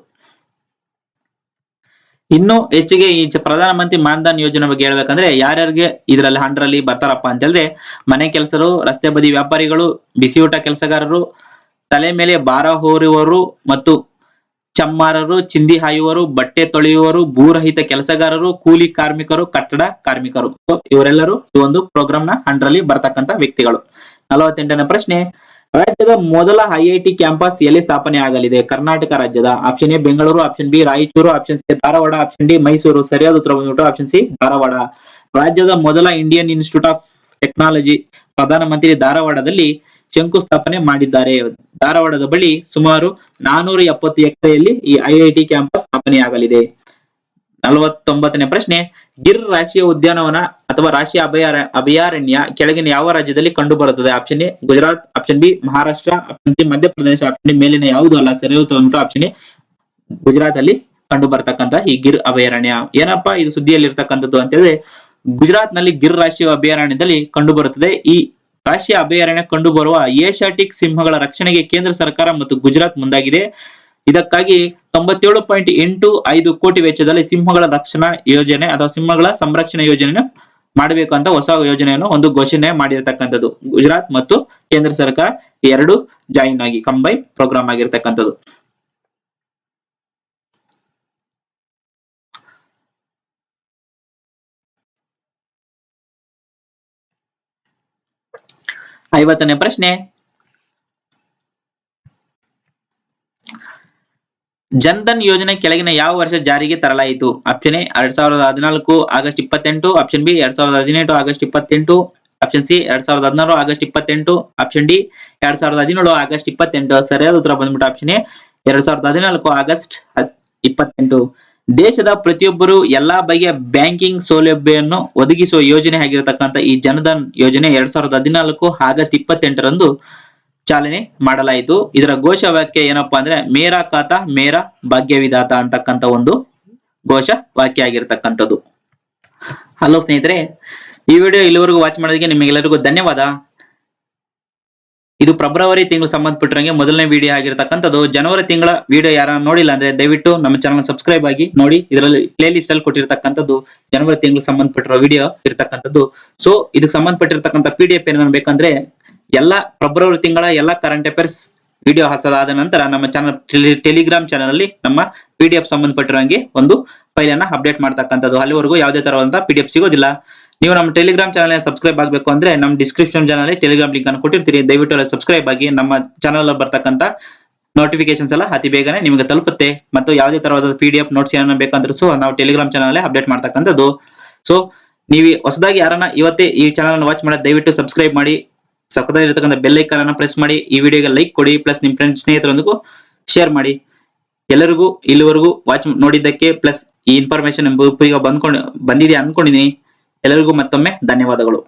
ಇನ್ನು ಹೆಚ್ಚಿಗೆ ಈ ಪ್ರಧಾನಮಂತ್ರಿ ಮಾನ್ಧನ್ ಯೋಜನೆ ಬಗ್ಗೆ ಹೇಳ್ಬೇಕಂದ್ರೆ ಯಾರ್ಯಾರಿಗೆ ಇದರಲ್ಲಿ ಅಂಡರಲ್ಲಿ ಬರ್ತಾರಪ್ಪ ಅಂತ ಹೇಳಿದ್ರೆ ಮನೆ ಕೆಲಸರು, ರಸ್ತೆ ಬದಿ ವ್ಯಾಪಾರಿಗಳು, ಬಿಸಿಯೂಟ ಕೆಲಸಗಾರರು, ತಲೆ ಮೇಲೆ ಭಾರ ಹೊರುವವರು ಮತ್ತು ಚಮ್ಮಾರರು, ಚಿಂದಿ ಹಾಯುವರು, ಬಟ್ಟೆ ತೊಳೆಯುವರು, ಭೂರಹಿತ ಕೆಲಸಗಾರರು, ಕೂಲಿ ಕಾರ್ಮಿಕರು, ಕಟ್ಟಡ ಕಾರ್ಮಿಕರು. ಇವರೆಲ್ಲರೂ ಈ ಒಂದು ಪ್ರೋಗ್ರಾಮ್ ನ ಅಂಡರಲ್ಲಿ ಬರ್ತಕ್ಕಂಥ ವ್ಯಕ್ತಿಗಳು. 48ನೇ ಪ್ರಶ್ನೆ, ರಾಜ್ಯದ ಮೊದಲ ಐಐಟಿ ಕ್ಯಾಂಪಸ್ ಎಲ್ಲಿ ಸ್ಥಾಪನೆ ಆಗಲಿದೆ? ಕರ್ನಾಟಕ ರಾಜ್ಯದ. Option A Bengaluru, option B Raichur, option C Dharwad, option D Mysuru. ಸರಿಯಾದ ಉತ್ತರ ಬಂದ್ಬಿಟ್ಟು ಆಪ್ಷನ್ ಸಿ ಧಾರವಾಡ. ರಾಜ್ಯದ ಮೊದಲ ಇಂಡಿಯನ್ ಇನ್ಸ್ಟಿಟ್ಯೂಟ್ ಆಫ್ ಟೆಕ್ನಾಲಜಿ ಪ್ರಧಾನಮಂತ್ರಿ ಧಾರವಾಡದಲ್ಲಿ ಶಂಕುಸ್ಥಾಪನೆ ಮಾಡಿದ್ದಾರೆ. ಧಾರವಾಡದ ಬಳಿ ಸುಮಾರು 470 ಎಕರೆಯಲ್ಲಿ ಈ ಐಐಟಿ ಕ್ಯಾಂಪಸ್ ಸ್ಥಾಪನೆಯಾಗಲಿದೆ. 49ನೇ ಪ್ರಶ್ನೆ, ಗಿರ್ ರಾಷ್ಟ್ರೀಯ ಉದ್ಯಾನವನ ಅಥವಾ ರಾಷ್ಟ್ರೀಯ ಅಭಯಾರಣ್ಯ ಕೆಳಗಿನ ಯಾವ ರಾಜ್ಯದಲ್ಲಿ ಕಂಡು ಬರುತ್ತದೆ? Option A Gujarat, option B Maharashtra, option C Madhya Pradesh, option D ಮೇಲಿನ ಯಾವುದು ಅಲ್ಲ. ಸರಿಯಾದ ಆಪ್ಷನ್ ಎ ಗುಜರಾತ್ ಅಲ್ಲಿ ಕಂಡು ಬರ್ತಕ್ಕಂಥ ಈ ಗಿರ್ ಅಭಯಾರಣ್ಯ. ಏನಪ್ಪಾ ಇದು ಸುದ್ದಿಯಲ್ಲಿ ಇರ್ತಕ್ಕಂಥದ್ದು ಅಂತ ಹೇಳಿದ್ರೆ ಗುಜರಾತ್ ನಲ್ಲಿ ಗಿರ್ ರಾಷ್ಟ್ರೀಯ ಅಭಯಾರಣ್ಯದಲ್ಲಿ ಕಂಡು ಬರುತ್ತದೆ. ಈ ರಾಷ್ಟ್ರೀಯ ಅಭಯಾರಣ್ಯ ಕಂಡು ಬರುವ ಏಷ್ಯಾಟಿಕ್ ಸಿಂಹಗಳ ರಕ್ಷಣೆಗೆ ಕೇಂದ್ರ ಸರ್ಕಾರ ಮತ್ತು ಗುಜರಾತ್ ಮುಂದಾಗಿದೆ. ಇದಕ್ಕಾಗಿ 97.85 ಕೋಟಿ ವೆಚ್ಚದಲ್ಲಿ ಸಿಂಹಗಳ ರಕ್ಷಣಾ ಯೋಜನೆ ಅಥವಾ ಸಿಂಹಗಳ ಸಂರಕ್ಷಣಾ ಯೋಜನೆಯನ್ನು ಮಾಡಬೇಕು ಅಂತ ಹೊಸ ಯೋಜನೆಯನ್ನು ಒಂದು ಘೋಷಣೆ ಮಾಡಿರ್ತಕ್ಕಂಥದ್ದು. ಗುಜರಾತ್ ಮತ್ತು ಕೇಂದ್ರ ಸರ್ಕಾರ ಎರಡು ಜಾಯಿನ್ ಆಗಿ ಕಂಬೈನ್ ಪ್ರೋಗ್ರಾಮ್ ಆಗಿರ್ತಕ್ಕಂಥದ್ದು. ಐವತ್ತನೇ ಪ್ರಶ್ನೆ, ಜನ್ಧನ್ ಯೋಜನೆ ಕೆಳಗಿನ ಯಾವ ವರ್ಷ ಜಾರಿಗೆ ತರಲಾಯಿತು? Option A 2014 August 28, option B 2018 August 28, option C 2016 August 28, option D 2017 August 28. ಸರಿಯಾದ ಉತ್ತರ ಬಂದ್ಬಿಟ್ಟು ಆಪ್ಷನ್ ಎ 2014 ಆಗಸ್ಟ್ 28. ದೇಶದ ಪ್ರತಿಯೊಬ್ಬರು ಎಲ್ಲಾ ಬಗೆಯ ಬ್ಯಾಂಕಿಂಗ್ ಸೌಲಭ್ಯವನ್ನು ಒದಗಿಸುವ ಯೋಜನೆ ಆಗಿರತಕ್ಕಂಥ ಈ ಜನ್ಧನ್ ಯೋಜನೆ 2014 ಆಗಸ್ಟ್ 28ರಂದು ಚಾಲನೆ ಮಾಡಲಾಯಿತು. ಇದರ ಘೋಷವಾಕ್ಯ ಏನಪ್ಪಾ ಅಂದ್ರೆ ಮೇರಾ ಖಾತಾ ಮೇರಾ ಭಾಗ್ಯವಿಧಾತ ಅಂತಕ್ಕಂಥ ಒಂದು ಘೋಷ ವಾಕ್ಯ ಆಗಿರ್ತಕ್ಕಂಥದ್ದು. ಹಲೋ ಸ್ನೇಹಿತರೆ, ಈ ವಿಡಿಯೋ ಇಲ್ಲಿವರೆಗೂ ವಾಚ್ ಮಾಡೋದಕ್ಕೆ ನಿಮಗೆಲ್ಲರಿಗೂ ಧನ್ಯವಾದ. ಇದು ಫೆಬ್ರವರಿ ತಿಂಗಳು ಸಂಬಂಧಪಟ್ಟಿರಂಗೆ ಮೊದಲನೇ ವಿಡಿಯೋ ಆಗಿರ್ತಕ್ಕಂಥದ್ದು. ಜನವರಿ ತಿಂಗಳ ವಿಡಿಯೋ ಯಾರು ನೋಡಿಲ್ಲ ಅಂದ್ರೆ ದಯವಿಟ್ಟು ನಮ್ಮ ಚಾನಲ್ ಸಬ್ಸ್ಕ್ರೈಬ್ ಆಗಿ ನೋಡಿ. ಇದರಲ್ಲಿ ಪ್ಲೇ ಲಿಸ್ಟ್ ಅಲ್ಲಿ ಕೊಟ್ಟಿರ್ತಕ್ಕಂಥದ್ದು ಜನವರಿ ತಿಂಗಳು ಸಂಬಂಧಪಟ್ಟಿರೋ ವಿಡಿಯೋ ಇರ್ತಕ್ಕಂಥದ್ದು. ಸೊ ಇದಕ್ಕೆ ಸಂಬಂಧಪಟ್ಟಿರ್ತಕ್ಕಂಥ PDF ಏನಾದ್ರು ಬೇಕಂದ್ರೆ ಎಲ್ಲ ಫೆಬ್ರವರಿ ತಿಂಗಳ ಎಲ್ಲ ಕರೆಂಟ್ ಅಫೇರ್ಸ್ ವಿಡಿಯೋ ಹಾಸದಾದ ನಂತರ ನಮ್ಮ ಚಾನಲ್ ಟೆಲಿಗ್ರಾಮ್ ಚಾನಲ್ ಅಲ್ಲಿ ನಮ್ಮ PDF ಸಂಬಂಧಪಟ್ಟಿರೋಂಗೆ ಒಂದು ಫೈಲ್ ಅನ್ನ ಅಪ್ಡೇಟ್ ಮಾಡ್ತಕ್ಕಂಥದ್ದು. ಅಲ್ಲಿವರೆಗೂ ಯಾವುದೇ ತರವಾದಂತಹ PDF ಸಿಗೋದಿಲ್ಲ. ನೀವು ನಮ್ಮ ಟೆಲಿಗ್ರಾಮ್ ಚಾನಲ್ ಸಬ್ಸ್ಕ್ರೈಬ್ ಆಗಬೇಕು ಅಂದ್ರೆ ನಮ್ಮ ಡಿಸ್ಕ್ರಿಪ್ಷನ್ ಚಾನಲ್ ಟೆಲಿಗ್ರಾಮ್ ಲಿಂಕ್ ಅನ್ನು ಕೊಟ್ಟಿರ್ತೀರಿ. ದಯವಿಟ್ಟು ಅಲ್ಲಿ ಸಬ್ಸ್ಕ್ರೈಬ್ ಆಗಿ. ನಮ್ಮ ಚಾನಲ್ ಬರ್ತಕ್ಕಂಥ ನೋಟಿಫಿಕೇಶನ್ಸ್ ಎಲ್ಲ ಅತಿ ಬೇಗನೆ ನಿಮಗೆ ತಲುಪುತ್ತೆ. ಮತ್ತು ಯಾವುದೇ ತರವಾದ PDF ನೋಟ್ಸ್ ಏನಾದ್ರು ಬೇಕಂದ್ರೆ ನಾವು ಟೆಲಿಗ್ರಾಮ್ ಚಾನಲ್ ಅಪ್ಡೇಟ್ ಮಾಡ್ತಕ್ಕಂಥದ್ದು. ಸೊ ನೀವು ಹೊಸದಾಗಿ ಯಾರನ್ನ ಇವತ್ತೇ ಈ ಚಾನಲ್ ಅನ್ನು ವಾಚ್ ಮಾಡೋದು ದಯವಿಟ್ಟು ಸಬ್ಸ್ಕ್ರೈಬ್ ಮಾಡಿ. ಸಕ್ಕದಾಗಿರ್ತಕ್ಕಂಥ ಬೆಲ್ ಐಕಾನ್ ಅನ್ನು ಪ್ರೆಸ್ ಮಾಡಿ. ಈ ವಿಡಿಯೋಗೆ ಲೈಕ್ ಕೊಡಿ, ಪ್ಲಸ್ ನಿಮ್ಮ ಫ್ರೆಂಡ್ಸ್ ಸ್ನೇಹಿತರೊಂದಿಗೂ ಶೇರ್ ಮಾಡಿ. ಎಲ್ಲರಿಗೂ ಇಲ್ಲಿವರೆಗೂ ವಾಚ್ ನೋಡಿದ್ದಕ್ಕೆ ಪ್ಲಸ್ ಈ ಇನ್ಫಾರ್ಮೇಶನ್ ಉಪಯೋಗ ಬಂದಿದೆ ಅನ್ಕೊಂಡಿದ್ದೀನಿ. ಎಲ್ಲರಿಗೂ ಮತ್ತೊಮ್ಮೆ ಧನ್ಯವಾದಗಳು.